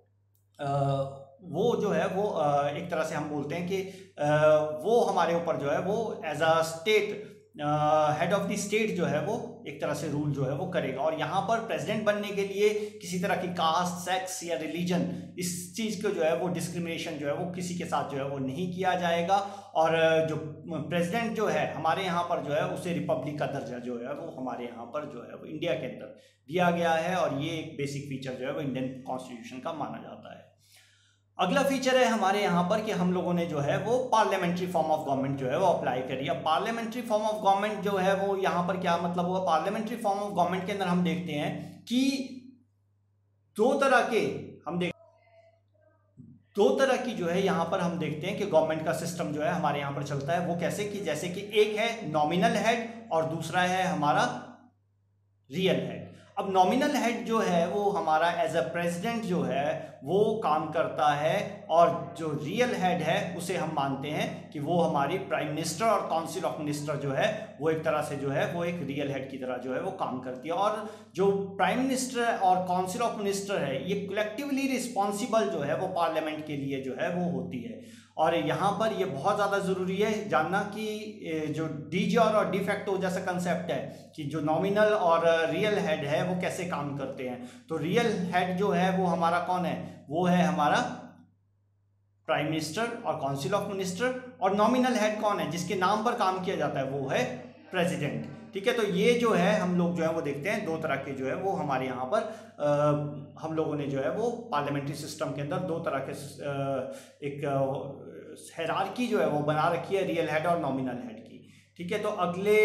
जो है वो एक तरह से हम बोलते हैं कि वो हमारे ऊपर जो है वो as a state head of the state जो है वो एक तरह से रूल जो है वो करेगा। और यहाँ पर प्रेसिडेंट बनने के लिए किसी तरह की कास्ट, सेक्स या रिलीजन, इस चीज़ को जो है वो डिस्क्रिमिनेशन जो है वो किसी के साथ जो है वो नहीं किया जाएगा। और जो प्रेसिडेंट जो है हमारे यहाँ पर जो है उसे रिपब्लिक का दर्जा जो है वो हमारे यहाँ पर जो है वो इंडिया के अंदर दिया गया है, और ये एक बेसिक फीचर जो है वो इंडियन कॉन्स्टिट्यूशन का माना जाता है। अगला फीचर है हमारे यहाँ पर कि हम लोगों ने जो है वो पार्लियामेंट्री फॉर्म ऑफ गवर्नमेंट जो है वो अप्लाई करी। अब पार्लियामेंट्री फॉर्म ऑफ गवर्नमेंट जो है वो यहाँ पर क्या मतलब हुआ, पार्लियामेंट्री फॉर्म ऑफ गवर्नमेंट के अंदर हम देखते हैं कि दो तरह की जो है यहाँ पर हम देखते हैं कि गवर्नमेंट का सिस्टम जो है हमारे यहाँ पर चलता है। वो कैसे कि जैसे कि एक है नॉमिनल हेड और दूसरा है हमारा रियल हेड। अब नॉमिनल हेड जो है वो हमारा एज अ प्रेसिडेंट जो है वो काम करता है, और जो रियल हेड है उसे हम मानते हैं कि वो हमारी प्राइम मिनिस्टर और काउंसिल ऑफ मिनिस्टर जो है वो एक तरह से जो है वो एक रियल हेड की तरह जो है वो काम करती है। और जो प्राइम मिनिस्टर और काउंसिल ऑफ मिनिस्टर है ये कलेक्टिवली रिस्पॉन्सिबल जो है वो पार्लियामेंट के लिए जो है वो होती है। और यहाँ पर ये बहुत ज़्यादा ज़रूरी है जानना कि जो डी जॉर और डी फैक्टो जैसा कंसेप्ट है कि जो नॉमिनल और रियल हेड है वो कैसे काम करते हैं। तो रियल हेड जो है वो हमारा कौन है, वो है हमारा प्राइम मिनिस्टर और काउंसिल ऑफ मिनिस्टर, और नॉमिनल हेड कौन है जिसके नाम पर काम किया जाता है, वो है प्रेसिडेंट। ठीक है, तो ये जो है हम लोग जो है वो देखते हैं दो तरह के जो है वो हमारे यहाँ पर हम लोगों ने जो है वो पार्लियामेंट्री सिस्टम के अंदर दो तरह के एक हायरार्की जो है वो बना रखी है, रियल हेड और नॉमिनल हेड की। ठीक है, तो अगले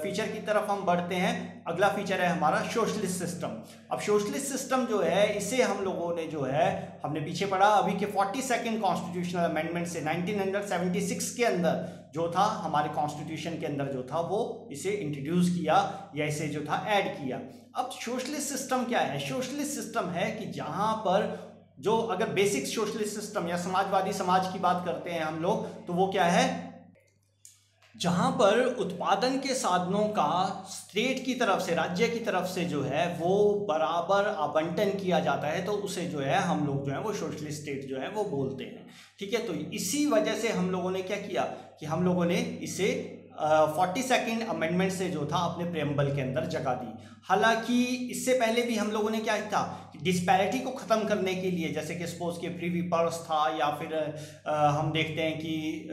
फीचर की तरफ हम बढ़ते हैं। अगला फीचर है हमारा सोशलिस्ट सिस्टम। अब सोशलिस्ट सिस्टम जो है इसे हम लोगों ने जो है हमने पीछे पढ़ा अभी के 42nd कॉन्स्टिट्यूशनल अमेंडमेंट से 1976 के अंदर जो था हमारे कॉन्स्टिट्यूशन के अंदर जो था वो इसे इंट्रोड्यूस किया या इसे जो था ऐड किया। अब सोशलिस्ट सिस्टम क्या है? सोशलिस्ट सिस्टम है कि जहां पर जो अगर बेसिक सोशलिस्ट सिस्टम या समाजवादी समाज की बात करते हैं हम लोग, तो वो क्या है? जहां पर उत्पादन के साधनों का स्टेट की तरफ से, राज्य की तरफ से जो है वो बराबर आवंटन किया जाता है, तो उसे जो है हम लोग जो है वो सोशलिस्ट स्टेट जो है वो बोलते हैं। ठीक है, तो इसी वजह से हम लोगों ने क्या किया कि हम लोगों ने इसे 42nd अमेंडमेंट से जो था अपने प्रेम्बल के अंदर जगह दी। हालांकि इससे पहले भी हम लोगों ने क्या था कि डिस्पैरिटी को ख़त्म करने के लिए, जैसे कि सपोज के प्रीवी पर्स था या फिर हम देखते हैं कि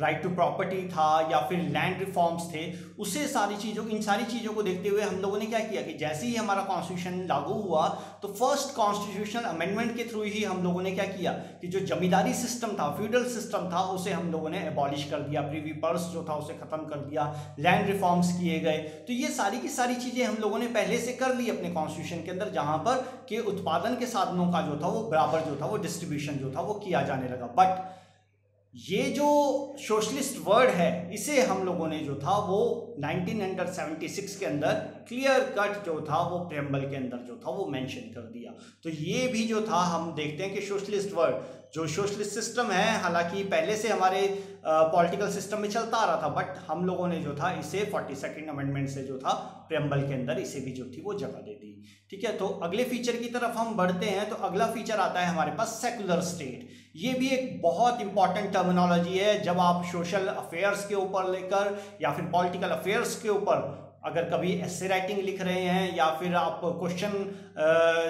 राइट टू प्रॉपर्टी था या फिर लैंड रिफॉर्म्स थे, उससे इन सारी चीज़ों को देखते हुए हम लोगों ने क्या किया कि जैसे ही हमारा कॉन्स्टिट्यूशन लागू हुआ तो फर्स्ट कॉन्स्टिट्यूशनल अमेंडमेंट के थ्रू ही हम लोगों ने क्या किया कि जो जमींदारी सिस्टम था, फ्यूडल सिस्टम था, उसे हम लोगों ने एबॉलिश कर दिया, प्रीवी पर्स जो था उसे खत्म कर दिया, लैंड रिफॉर्म्स किए गए। तो ये सारी की सारी चीजें हम लोगों ने पहले से कर ली अपने कॉन्स्टिट्यूशन के अंदर, जहां पर कि उत्पादन के साधनों का जो था वो बराबर जो था वो डिस्ट्रीब्यूशन जो था वो किया जाने लगा। बट ये जो सोशलिस्ट वर्ड है इसे हम लोगों ने जो था वो 1976 के अंदर क्लियर कट जो था वो प्रेम्बल के अंदर जो था वो मेंशन कर दिया। तो ये भी जो था हम देखते हैं कि सोशलिस्ट वर्ड जो सोशलिस्ट सिस्टम है, हालांकि पहले से हमारे पॉलिटिकल सिस्टम में चलता आ रहा था, बट हम लोगों ने जो था इसे 42nd अमेंडमेंट से जो था प्रेम्बल के अंदर इसे भी जो थी वो जगह दे दी। ठीक है, तो अगले फीचर की तरफ हम बढ़ते हैं। तो अगला फीचर आता है हमारे पास सेकुलर स्टेट। ये भी एक बहुत इंपॉर्टेंट टर्मिनोलॉजी है। जब आप सोशल अफेयर्स के ऊपर लेकर या फिर पॉलिटिकल अफेयर्स के ऊपर अगर कभी एसे राइटिंग लिख रहे हैं या फिर आप क्वेश्चन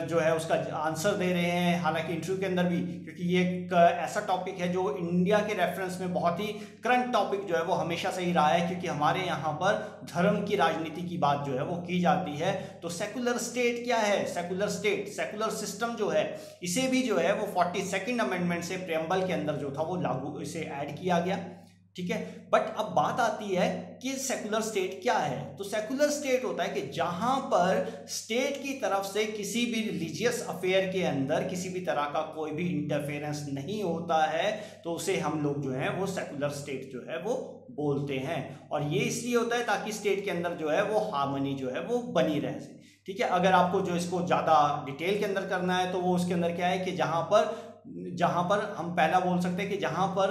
जो है उसका आंसर दे रहे हैं, हालांकि इंटरव्यू के अंदर भी, क्योंकि ये एक ऐसा टॉपिक है जो इंडिया के रेफरेंस में बहुत ही करंट टॉपिक जो है वो हमेशा से ही रहा है, क्योंकि हमारे यहाँ पर धर्म की राजनीति की बात जो है वो की जाती है। तो सेकुलर स्टेट क्या है? सेकुलर स्टेट, सेकुलर सिस्टम जो है इसे भी जो है वो 42nd अमेंडमेंट से प्रेम्बल के अंदर जो था वो लागू, इसे ऐड किया गया। ठीक है, बट अब बात आती है कि सेकुलर स्टेट क्या है? तो सेकुलर स्टेट होता है कि जहां पर स्टेट की तरफ से किसी भी रिलीजियस अफेयर के अंदर किसी भी तरह का कोई भी इंटरफेरेंस नहीं होता है, तो उसे हम लोग जो है वो सेकुलर स्टेट जो है वो बोलते हैं। और ये इसलिए होता है ताकि स्टेट के अंदर जो है वो हार्मनी जो है वो बनी रहे। ठीक है, अगर आपको जो इसको ज़्यादा डिटेल के अंदर करना है तो वो उसके अंदर क्या है कि जहां पर हम पहला बोल सकते हैं कि जहां पर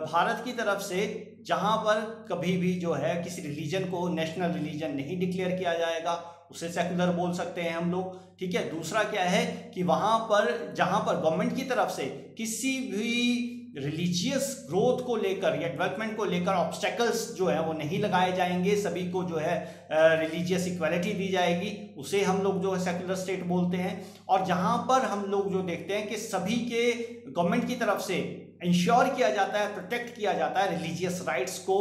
भारत की तरफ से जहां पर कभी भी जो है किसी रिलीजन को नेशनल रिलीजन नहीं डिक्लेयर किया जाएगा उसे सेकुलर बोल सकते हैं हम लोग। ठीक है, दूसरा क्या है कि वहां पर जहां पर गवर्नमेंट की तरफ से किसी भी रिलीजियस ग्रोथ को लेकर या डेवलपमेंट को लेकर ऑब्स्टेकल्स जो है वो नहीं लगाए जाएंगे, सभी को जो है रिलीजियस इक्वालिटी दी जाएगी, उसे हम लोग जो है सेकुलर स्टेट बोलते हैं। और जहां पर हम लोग जो देखते हैं कि सभी के गवर्नमेंट की तरफ से इंश्योर किया जाता है, प्रोटेक्ट किया जाता है रिलीजियस राइट्स को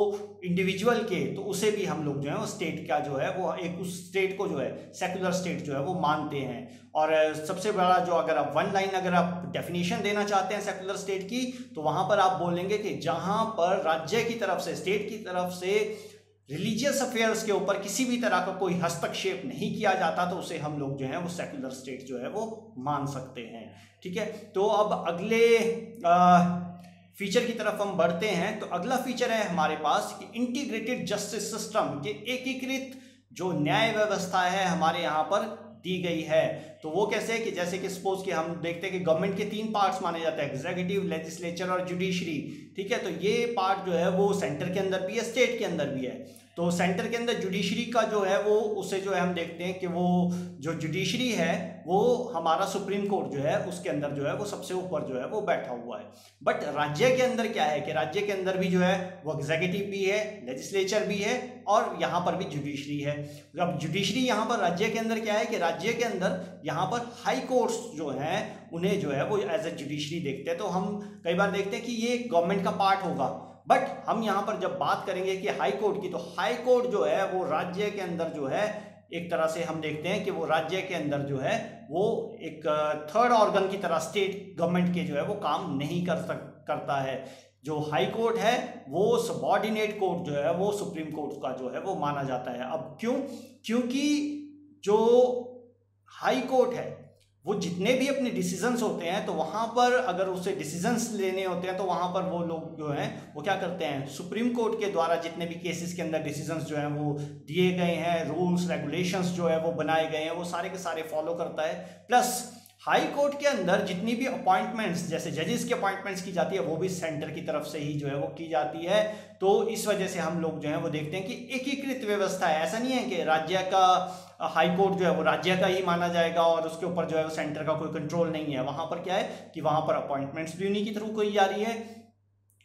इंडिविजुअल के, तो उसे भी हम लोग जो है वो स्टेट का जो है वो एक उस स्टेट को जो है सेकुलर स्टेट जो है वो मानते हैं। और सबसे बड़ा जो अगर आप वन लाइन अगर आप डेफिनेशन देना चाहते हैं सेकुलर स्टेट की, तो वहां पर आप बोलेंगे कि जहां पर राज्य की तरफ से, स्टेट की तरफ से रिलीजियस अफेयर्स के ऊपर किसी भी तरह का कोई हस्तक्षेप नहीं किया जाता, तो उसे हम लोग जो है वो सेकुलर स्टेट जो है वो मान सकते हैं। ठीक है, तो अब अगले फीचर की तरफ हम बढ़ते हैं। तो अगला फीचर है हमारे पास कि इंटीग्रेटेड जस्टिस सिस्टम, के एकीकृत जो न्याय व्यवस्था है हमारे यहाँ पर दी गई है। तो वो कैसे है कि जैसे कि सपोज कि हम देखते हैं कि गवर्नमेंट के 3 पार्ट्स माने जाते हैं, एग्जीक्यूटिव, लेजिस्लेचर और जुडिशरी। ठीक है, तो ये पार्ट जो है वो सेंटर के अंदर भी है, स्टेट के अंदर भी है। तो सेंटर के अंदर जुडिशरी का जो है वो उसे जो है हम देखते हैं कि वो जो जुडिशरी है वो हमारा सुप्रीम कोर्ट जो है उसके अंदर जो है वो सबसे ऊपर जो है वो बैठा हुआ है। बट राज्य के अंदर क्या है कि राज्य के अंदर भी जो है वो एग्जीक्यूटिव भी है, लेजिस्लेचर भी है और यहाँ पर भी जुडिशरी है। अब जुडिशरी यहाँ पर राज्य के अंदर क्या है कि राज्य के अंदर यहाँ पर हाई कोर्ट्स जो हैं उन्हें जो है वो एज ए जुडिशरी देखते हैं। तो हम कई बार देखते हैं कि ये गवर्नमेंट का पार्ट होगा, बट हम यहाँ पर जब बात करेंगे कि हाई कोर्ट की, तो हाई कोर्ट जो है वो राज्य के अंदर जो है एक तरह से हम देखते हैं कि वो राज्य के अंदर जो है वो एक थर्ड ऑर्गन की तरह स्टेट गवर्नमेंट के जो है वो काम नहीं करता है। जो हाई कोर्ट है वो सबऑर्डिनेट कोर्ट जो है वो सुप्रीम कोर्ट का जो है वो माना जाता है। अब क्यों? क्योंकि जो हाई कोर्ट है वो जितने भी अपने डिसीजंस होते हैं, तो वहाँ पर अगर उसे डिसीजंस लेने होते हैं तो वहाँ पर वो लोग जो हैं वो क्या करते हैं, सुप्रीम कोर्ट के द्वारा जितने भी केसेस के अंदर डिसीजंस जो हैं वो दिए गए हैं, रूल्स रेगुलेशंस जो है वो बनाए गए हैं, वो सारे के सारे फॉलो करता है। प्लस हाई कोर्ट के अंदर जितनी भी अपॉइंटमेंट्स, जैसे जजेस की अपॉइंटमेंट्स की जाती है, वो भी सेंटर की तरफ से ही जो है वो की जाती है। तो इस वजह से हम लोग जो है वो देखते हैं कि एकीकृत व्यवस्था है। ऐसा नहीं है कि राज्य का हाई कोर्ट जो है वो राज्य का ही माना जाएगा और उसके ऊपर जो है वो सेंटर का कोई कंट्रोल नहीं है। वहां पर क्या है कि वहां पर अपॉइंटमेंट्स भी उन्हीं की थ्रू की जा रही है,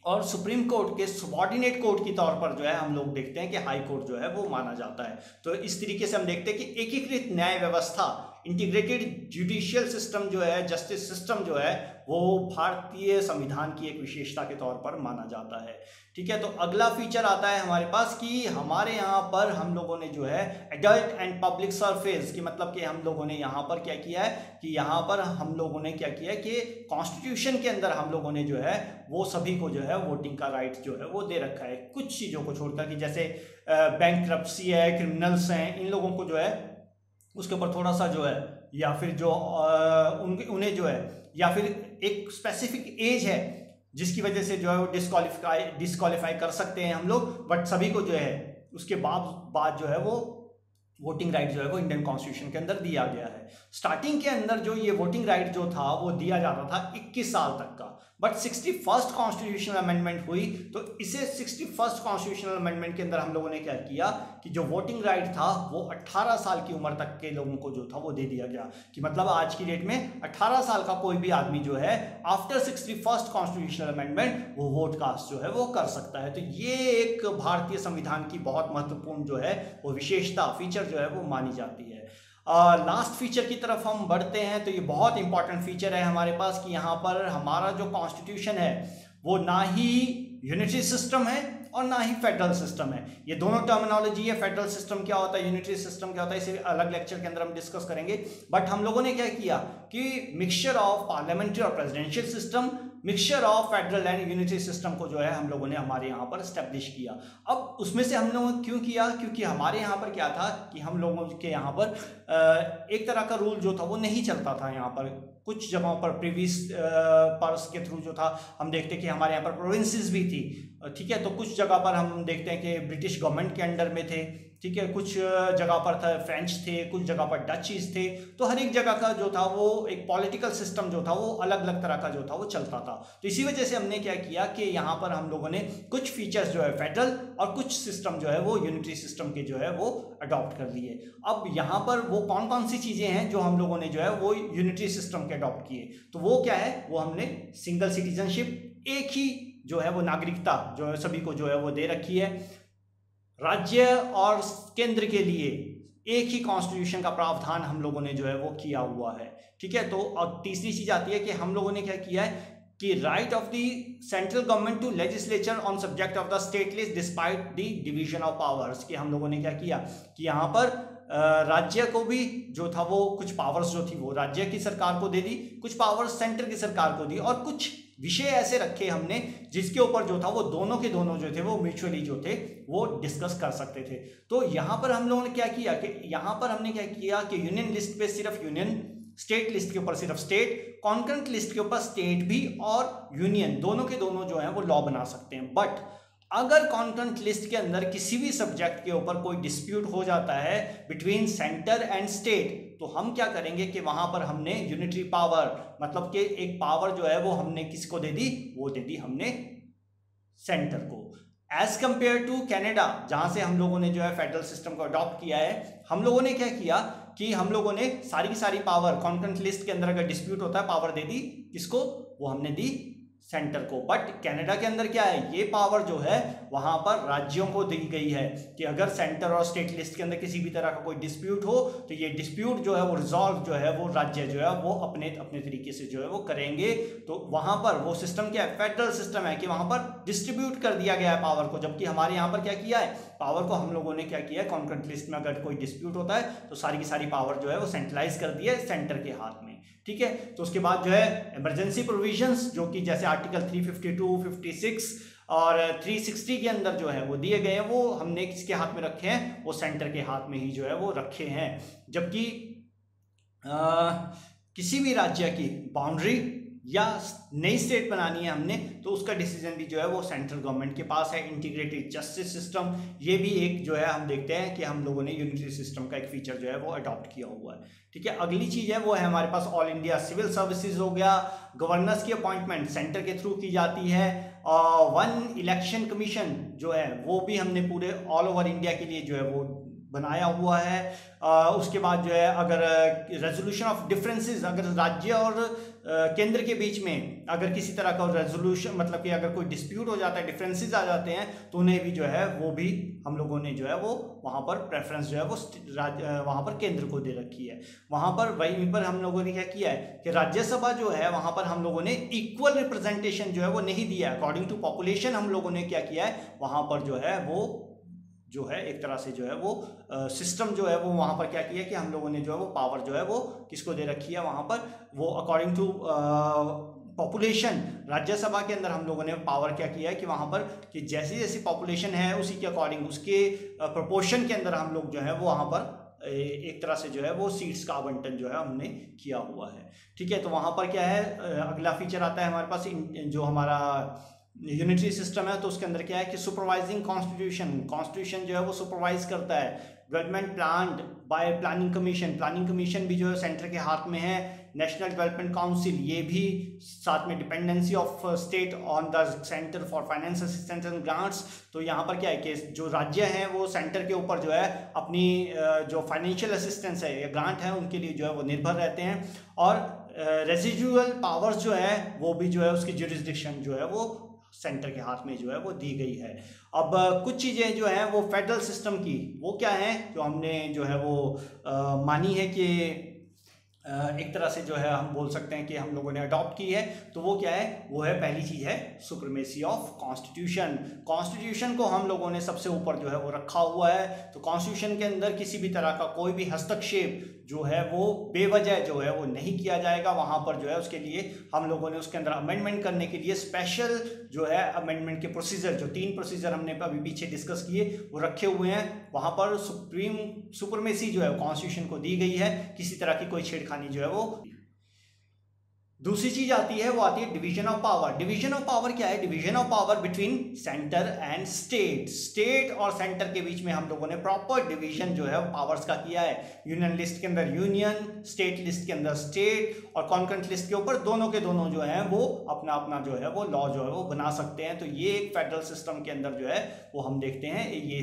और सुप्रीम कोर्ट के सबऑर्डिनेट कोर्ट की तौर पर जो है हम लोग देखते हैं कि हाई कोर्ट जो है वो माना जाता है। तो इस तरीके से हम देखते हैं कि एकीकृत न्याय व्यवस्था, इंटीग्रेटेड जुडिशियल सिस्टम जो है, जस्टिस सिस्टम जो है, वो भारतीय संविधान की एक विशेषता के तौर पर माना जाता है। ठीक है, तो अगला फीचर आता है हमारे पास कि हमारे यहाँ पर हम लोगों ने जो है एडल्ट एंड पब्लिक सर्विस की, मतलब कि हम लोगों ने यहाँ पर क्या किया है कि यहाँ पर हम लोगों ने क्या किया है कि कॉन्स्टिट्यूशन के अंदर हम लोगों ने जो है वो सभी को जो है वोटिंग का राइट जो है वो दे रखा है, कुछ चीज़ों को छोड़कर, कि जैसे बैंकरप्सी है, क्रिमिनल्स हैं, इन लोगों को जो है उसके ऊपर थोड़ा सा जो है, या फिर जो उन्हें जो है, या फिर एक स्पेसिफिक एज है जिसकी वजह से जो है वो डिस्क्वालीफाई कर सकते हैं हम लोग, बट सभी को जो है उसके बाद जो है वो वोटिंग राइट जो है वो इंडियन कॉन्स्टिट्यूशन के अंदर दिया गया है। स्टार्टिंग के अंदर जो ये वोटिंग राइट जो था वो दिया जाता था 21 साल तक का, बट 61st कॉन्स्टिट्यूशनल अमेंडमेंट हुई तो इसे 61st कॉन्स्टिट्यूशनल अमेंडमेंट के अंदर हम लोगों ने क्या किया कि जो वोटिंग राइट था वो 18 साल की उम्र तक के लोगों को जो था वो दे दिया गया, कि मतलब आज की डेट में 18 साल का कोई भी आदमी जो है आफ्टर 61st कॉन्स्टिट्यूशनल अमेंडमेंट वो वोट कास्ट जो है वो कर सकता है। तो ये एक भारतीय संविधान की बहुत महत्वपूर्ण जो है वो विशेषता, फीचर जो है वो मानी जाती है। लास्ट फीचर की तरफ हम बढ़ते हैं, तो ये बहुत इंपॉर्टेंट फीचर है हमारे पास कि यहाँ पर हमारा जो कॉन्स्टिट्यूशन है वो ना ही यूनिटरी सिस्टम है और ना ही फेडरल सिस्टम है। ये दोनों टर्मिनोलॉजी है, फेडरल सिस्टम क्या होता है, यूनिटरी सिस्टम क्या होता है, इसे अलग लेक्चर के अंदर हम डिस्कस करेंगे। बट हम लोगों ने क्या किया कि मिक्सचर ऑफ पार्लियामेंट्री और presidential system, mixture of federal and unitary system को जो है हम लोगों ने हमारे यहाँ पर स्टैब्लिश किया। अब उसमें से हम लोग क्यों किया, क्योंकि हमारे यहाँ पर क्या था कि हम लोगों के यहाँ पर एक तरह का रूल जो था वो नहीं चलता था। यहाँ पर कुछ जगहों पर प्रीवियस पर्स के थ्रू जो था हम देखते कि हमारे यहाँ पर प्रोविंसेस भी थी, ठीक है, तो कुछ जगह पर हम देखते हैं कि ब्रिटिश गवर्नमेंट के अंडर में थे, ठीक है, कुछ जगह पर था फ्रेंच थे, कुछ जगह पर डचीज थे, तो हर एक जगह का जो था वो एक पॉलिटिकल सिस्टम जो था वो अलग अलग तरह का जो था वो चलता था। तो इसी वजह से हमने क्या किया कि यहाँ पर हम लोगों ने कुछ फीचर्स जो है फेडरल और कुछ सिस्टम जो है वो यूनिटरी सिस्टम के जो है वो अडॉप्ट कर लिए। अब यहाँ पर वो कौन कौन सी चीज़ें हैं जो हम लोगों ने जो है वो यूनिटरी सिस्टम के अडॉप्ट किए, तो वो क्या है, वो हमने सिंगल सिटीजनशिप, एक ही जो है वो नागरिकता जो है सभी को जो है वो दे रखी है, राज्य और केंद्र के लिए एक ही कॉन्स्टिट्यूशन का प्रावधान हम लोगों ने जो है वो किया हुआ है, ठीक है। तो और तीसरी चीज आती है कि हम लोगों ने क्या किया है कि right of the central government to legislature on subject of the state list despite the division of powers, कि हम लोगों ने क्या किया कि यहाँ पर राज्य को भी जो था वो कुछ पावर्स जो थी वो राज्य की सरकार को दे दी, कुछ पावर्स सेंटर की सरकार को दी, और कुछ विषय ऐसे रखे हमने जिसके ऊपर जो था वो दोनों के दोनों जो थे वो म्यूचुअली जो थे वो डिस्कस कर सकते थे। तो यहाँ पर हम लोगों ने क्या किया कि यहाँ पर हमने क्या किया कि यूनियन लिस्ट पे सिर्फ यूनियन, स्टेट लिस्ट के ऊपर सिर्फ स्टेट, कॉन्करेंट लिस्ट के ऊपर स्टेट भी और यूनियन दोनों के दोनों जो है वो लॉ बना सकते हैं। बट अगर कॉन्करेंट लिस्ट के अंदर किसी भी सब्जेक्ट के ऊपर कोई डिस्प्यूट हो जाता है बिटवीन सेंटर एंड स्टेट, तो हम क्या करेंगे कि वहां पर हमने यूनिटरी पावर, मतलब कि एक पावर जो है वो हमने किसको दे दी, वो दे दी हमने सेंटर को। एज कंपेयर टू कनाडा जहां से हम लोगों ने जो है फेडरल सिस्टम को अडॉप्ट किया है, हम लोगों ने क्या किया कि हम लोगों ने सारी की सारी पावर कॉन्करेंट लिस्ट के अंदर अगर डिस्प्यूट होता है पावर दे दी किसको, वो हमने दी सेंटर को। बट कनाडा के अंदर क्या है, ये पावर जो है वहां पर राज्यों को दी गई है कि अगर सेंटर और स्टेट लिस्ट के अंदर किसी भी तरह का कोई डिस्प्यूट हो तो ये डिस्प्यूट जो है वो रिजॉल्व जो है वो राज्य जो है वो अपने अपने तरीके से जो है वो करेंगे। तो वहां पर वो सिस्टम क्या है, फेडरल सिस्टम है कि वहां पर डिस्ट्रीब्यूट कर दिया गया है पावर को। जबकि हमारे यहाँ पर क्या किया है, पावर को हम लोगों ने क्या किया है, कॉन्करेंट लिस्ट में अगर कोई डिस्प्यूट होता है तो सारी की सारी पावर जो है वो सेंट्रलाइज कर दी है सेंटर के हाथ में। ठीक है, तो उसके बाद जो है इमरजेंसी प्रोविजंस जो कि जैसे आर्टिकल 352, 56 और 360 के अंदर जो है वो दिए गए हैं, वो हमने किसके हाथ में रखे हैं, वो सेंटर के हाथ में ही जो है वो रखे हैं। जबकि किसी भी राज्य की बाउंड्री या नई स्टेट बनानी है हमने तो उसका डिसीजन भी जो है वो सेंट्रल गवर्नमेंट के पास है। इंटीग्रेटेड जस्टिस सिस्टम, ये भी एक जो है हम देखते हैं कि हम लोगों ने यूनिटरी सिस्टम का एक फीचर जो है वो अडॉप्ट किया हुआ है। ठीक है, अगली चीज है वो है हमारे पास ऑल इंडिया सिविल सर्विसेज हो गया। गवर्नर्स की अपॉइंटमेंट सेंटर के थ्रू की जाती है। वन इलेक्शन कमीशन जो है वो भी हमने पूरे ऑल ओवर इंडिया के लिए जो है वो बनाया हुआ है। उसके बाद जो है अगर रेजोल्यूशन ऑफ डिफरेंसेस, अगर राज्य और केंद्र के बीच में अगर किसी तरह का रेजोल्यूशन, मतलब कि अगर कोई डिस्प्यूट हो जाता है, डिफरेंसेस आ जाते हैं, तो उन्हें भी जो है वो भी हम लोगों ने जो है वो वहाँ पर प्रेफरेंस जो है वो वहाँ पर केंद्र को दे रखी है। वहाँ पर वहीं पर हम लोगों ने क्या किया है कि राज्यसभा जो है वहाँ पर हम लोगों ने इक्वल रिप्रेजेंटेशन जो है वो नहीं दिया है। अकॉर्डिंग टू पॉपुलेशन हम लोगों ने क्या किया है, वहाँ पर जो है वो जो है एक तरह से जो है वो सिस्टम जो है वो वहाँ पर क्या किया कि हम लोगों ने जो है वो पावर जो है वो किसको दे रखी है, वहाँ पर वो अकॉर्डिंग टू पॉपुलेशन राज्यसभा के अंदर हम लोगों ने पावर क्या किया है कि वहाँ पर कि जैसी जैसी पॉपुलेशन है उसी के अकॉर्डिंग, उसके प्रोपोर्शन के अंदर हम लोग जो है वो वहाँ पर एक तरह से जो है वो सीट्स का आवंटन जो है हमने किया हुआ है। ठीक है, तो वहाँ पर क्या है, अगला फीचर आता है हमारे पास जो हमारा यूनिटरी सिस्टम है, तो उसके अंदर क्या है कि सुपरवाइजिंग कॉन्स्टिट्यूशन जो है वो सुपरवाइज करता है। Development planned bye planning commission भी जो है सेंटर के हाथ में है। नेशनल डेवलपमेंट काउंसिल, ये भी साथ में dependency of state on the centre for finance assistance and grants. तो यहाँ पर क्या है कि जो राज्य हैं वो सेंटर के ऊपर जो है अपनी जो फाइनेंशियल असिस्टेंस है या ग्रांट है उनके लिए जो है वो निर्भर रहते हैं। और रेजिडुअल पावर्स जो है वो भी जो है उसकी ज्यूरिसडिक्शन जो है वो सेंटर के हाथ में जो है वो दी गई है। अब कुछ चीज़ें जो हैं वो फेडरल सिस्टम की वो क्या है जो हमने जो है वो मानी है कि एक तरह से जो है हम बोल सकते हैं कि हम लोगों ने अडॉप्ट की है। तो वो क्या है, वो है पहली चीज़ है सुप्रीमेसी ऑफ कॉन्स्टिट्यूशन को हम लोगों ने सबसे ऊपर जो है वो रखा हुआ है। तो कॉन्स्टिट्यूशन के अंदर किसी भी तरह का कोई भी हस्तक्षेप जो है वो बेवजह जो है वो नहीं किया जाएगा। वहाँ पर जो है उसके लिए हम लोगों ने उसके अंदर अमेंडमेंट करने के लिए स्पेशल जो है अमेंडमेंट के प्रोसीजर, जो 3 प्रोसीजर हमने अभी पीछे डिस्कस किए वो रखे हुए हैं। वहाँ पर सुप्रीमेसी जो है कॉन्स्टिट्यूशन को दी गई है, किसी तरह की कोई छेड़खानी जो है वो। दूसरी चीज आती है वो आती है डिवीजन ऑफ पावर क्या है, division of power between centre and state और सेंटर के बीच में हम लोगों ने प्रॉपर डिवीजन जो है पावर्स का किया है। यूनियन लिस्ट के अंदर यूनियन, स्टेट लिस्ट के अंदर स्टेट और कॉन्करेंट लिस्ट के ऊपर दोनों के दोनों जो है वो अपना अपना जो है वो लॉ जो है वो बना सकते हैं। तो ये एक फेडरल सिस्टम के अंदर जो है वो हम देखते हैं ये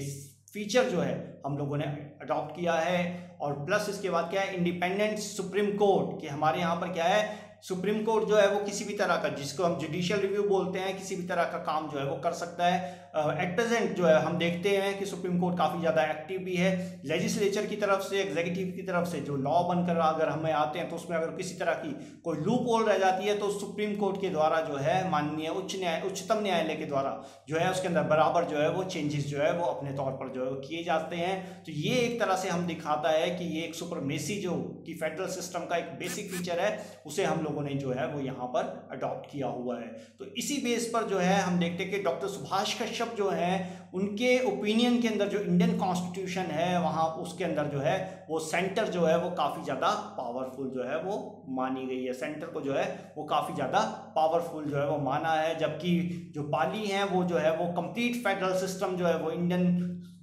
फीचर जो है हम लोगों ने अडॉप्ट किया है। और प्लस इसके बाद क्या है, इंडिपेंडेंट सुप्रीम कोर्ट, कि हमारे यहाँ पर क्या है सुप्रीम कोर्ट जो है वो किसी भी तरह का, जिसको हम जुडिशियल रिव्यू बोलते हैं, किसी भी तरह का काम जो है वो कर सकता है। एट प्रेजेंट जो है हम देखते हैं कि सुप्रीम कोर्ट काफ़ी ज़्यादा एक्टिव भी है। लेजिस्लेचर की तरफ से, एग्जीक्यूटिव की तरफ से जो लॉ बनकर अगर हमें आते हैं तो उसमें अगर किसी तरह की कोई लूप होल रह जाती है तो सुप्रीम कोर्ट के द्वारा जो है माननीय उच्चतम न्यायालय के द्वारा जो है उसके अंदर बराबर जो है वो चेंजेस जो है वो अपने तौर पर जो है वो किए जाते हैं। तो ये एक तरह से हम दिखाता है कि ये एक सुपरमेसी जो कि फेडरल सिस्टम का एक बेसिक फीचर है उसे हम लोगों ने जो है वो यहाँ पर अडॉप्ट किया हुआ है। तो इसी बेस पर जो है हम देखते हैं कि डॉक्टर सुभाष कश्यप जो है उनके ओपिनियन के अंदर जो इंडियन कॉन्स्टिट्यूशन है वहाँ उसके अंदर जो है वो सेंटर जो है वो काफ़ी ज़्यादा पावरफुल जो है वो मानी गई है। सेंटर को जो है वो काफ़ी ज़्यादा पावरफुल जो है वो माना है। जबकि जो पाली हैं वो जो है वो कंप्लीट फेडरल सिस्टम जो है वो इंडियन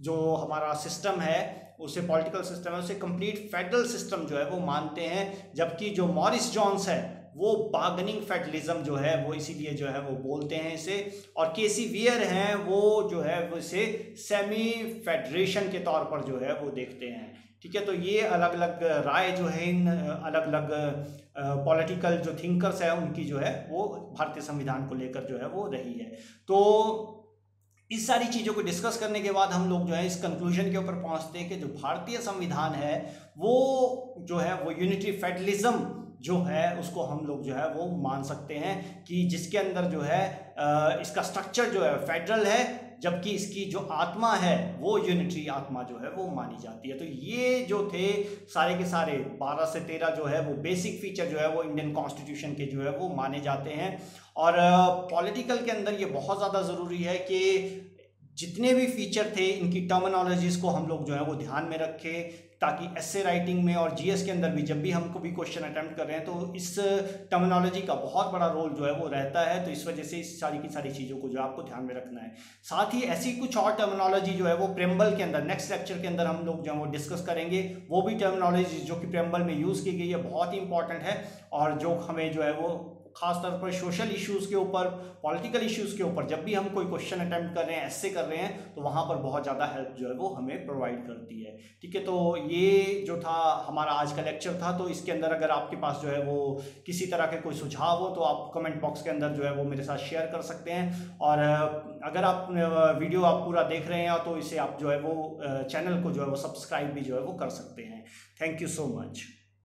जो हमारा सिस्टम है उसे पॉलिटिकल सिस्टम है उसे कंप्लीट फेडरल सिस्टम जो है वो मानते हैं। जबकि जो मॉरिस जॉन्स है वो बार्गेनिंग फेडरलिज्म जो है वो इसीलिए जो है वो बोलते हैं इसे। और केसी वियर हैं वो जो है वो इसे सेमी फेडरेशन के तौर पर जो है वो देखते हैं। ठीक है, तो ये अलग अलग राय जो है इन अलग अलग पॉलिटिकल जो थिंकर्स है उनकी जो है वो भारतीय संविधान को लेकर जो है वो रही है। तो इस सारी चीज़ों को डिस्कस करने के बाद हम लोग जो है इस कंक्लूजन के ऊपर पहुंचते हैं कि जो भारतीय संविधान है वो जो है वो यूनिटरी फेडरलिज्म जो है उसको हम लोग जो है वो मान सकते हैं कि जिसके अंदर जो है इसका स्ट्रक्चर जो है फेडरल है, जबकि इसकी जो आत्मा है वो यूनिटरी आत्मा जो है वो मानी जाती है। तो ये जो थे सारे के सारे 12 से 13 जो है वो बेसिक फीचर जो है वो इंडियन कॉन्स्टिट्यूशन के जो है वो माने जाते हैं। और पॉलिटिकल के अंदर ये बहुत ज़्यादा ज़रूरी है कि जितने भी फीचर थे इनकी टर्मिनोलॉजीज को हम लोग जो है वो ध्यान में रखें, ताकि एसए राइटिंग में और जीएस के अंदर भी जब भी हमको भी क्वेश्चन अटेम्प्ट कर रहे हैं तो इस टर्मिनोलॉजी का बहुत बड़ा रोल जो है वो रहता है। तो इस वजह से इस सारी की सारी चीज़ों को जो आपको ध्यान में रखना है। साथ ही ऐसी कुछ और टर्मिनोलॉजी जो है वो प्रेम्बल के अंदर नेक्स्ट लेक्चर के अंदर हम लोग जो है वो डिस्कस करेंगे। वो भी टर्मिनोलॉजी जो कि प्रेम्बल में यूज़ की गई है बहुत ही इंपॉर्टेंट है, और जो हमें जो है वो खासतौर पर सोशल इश्यूज़ के ऊपर, पॉलिटिकल इश्यूज़ के ऊपर जब भी हम कोई क्वेश्चन अटेम्प्ट कर रहे हैं, ऐसे कर रहे हैं, तो वहाँ पर बहुत ज़्यादा हेल्प जो है वो हमें प्रोवाइड करती है। ठीक है, तो ये जो था हमारा आज का लेक्चर था। तो इसके अंदर अगर आपके पास जो है वो किसी तरह के कोई सुझाव हो तो आप कमेंट बॉक्स के अंदर जो है वो मेरे साथ शेयर कर सकते हैं। और अगर आप वीडियो आप पूरा देख रहे हैं तो इसे आप जो है वो चैनल को जो है वो सब्सक्राइब भी जो है वो कर सकते हैं। Thank you so much.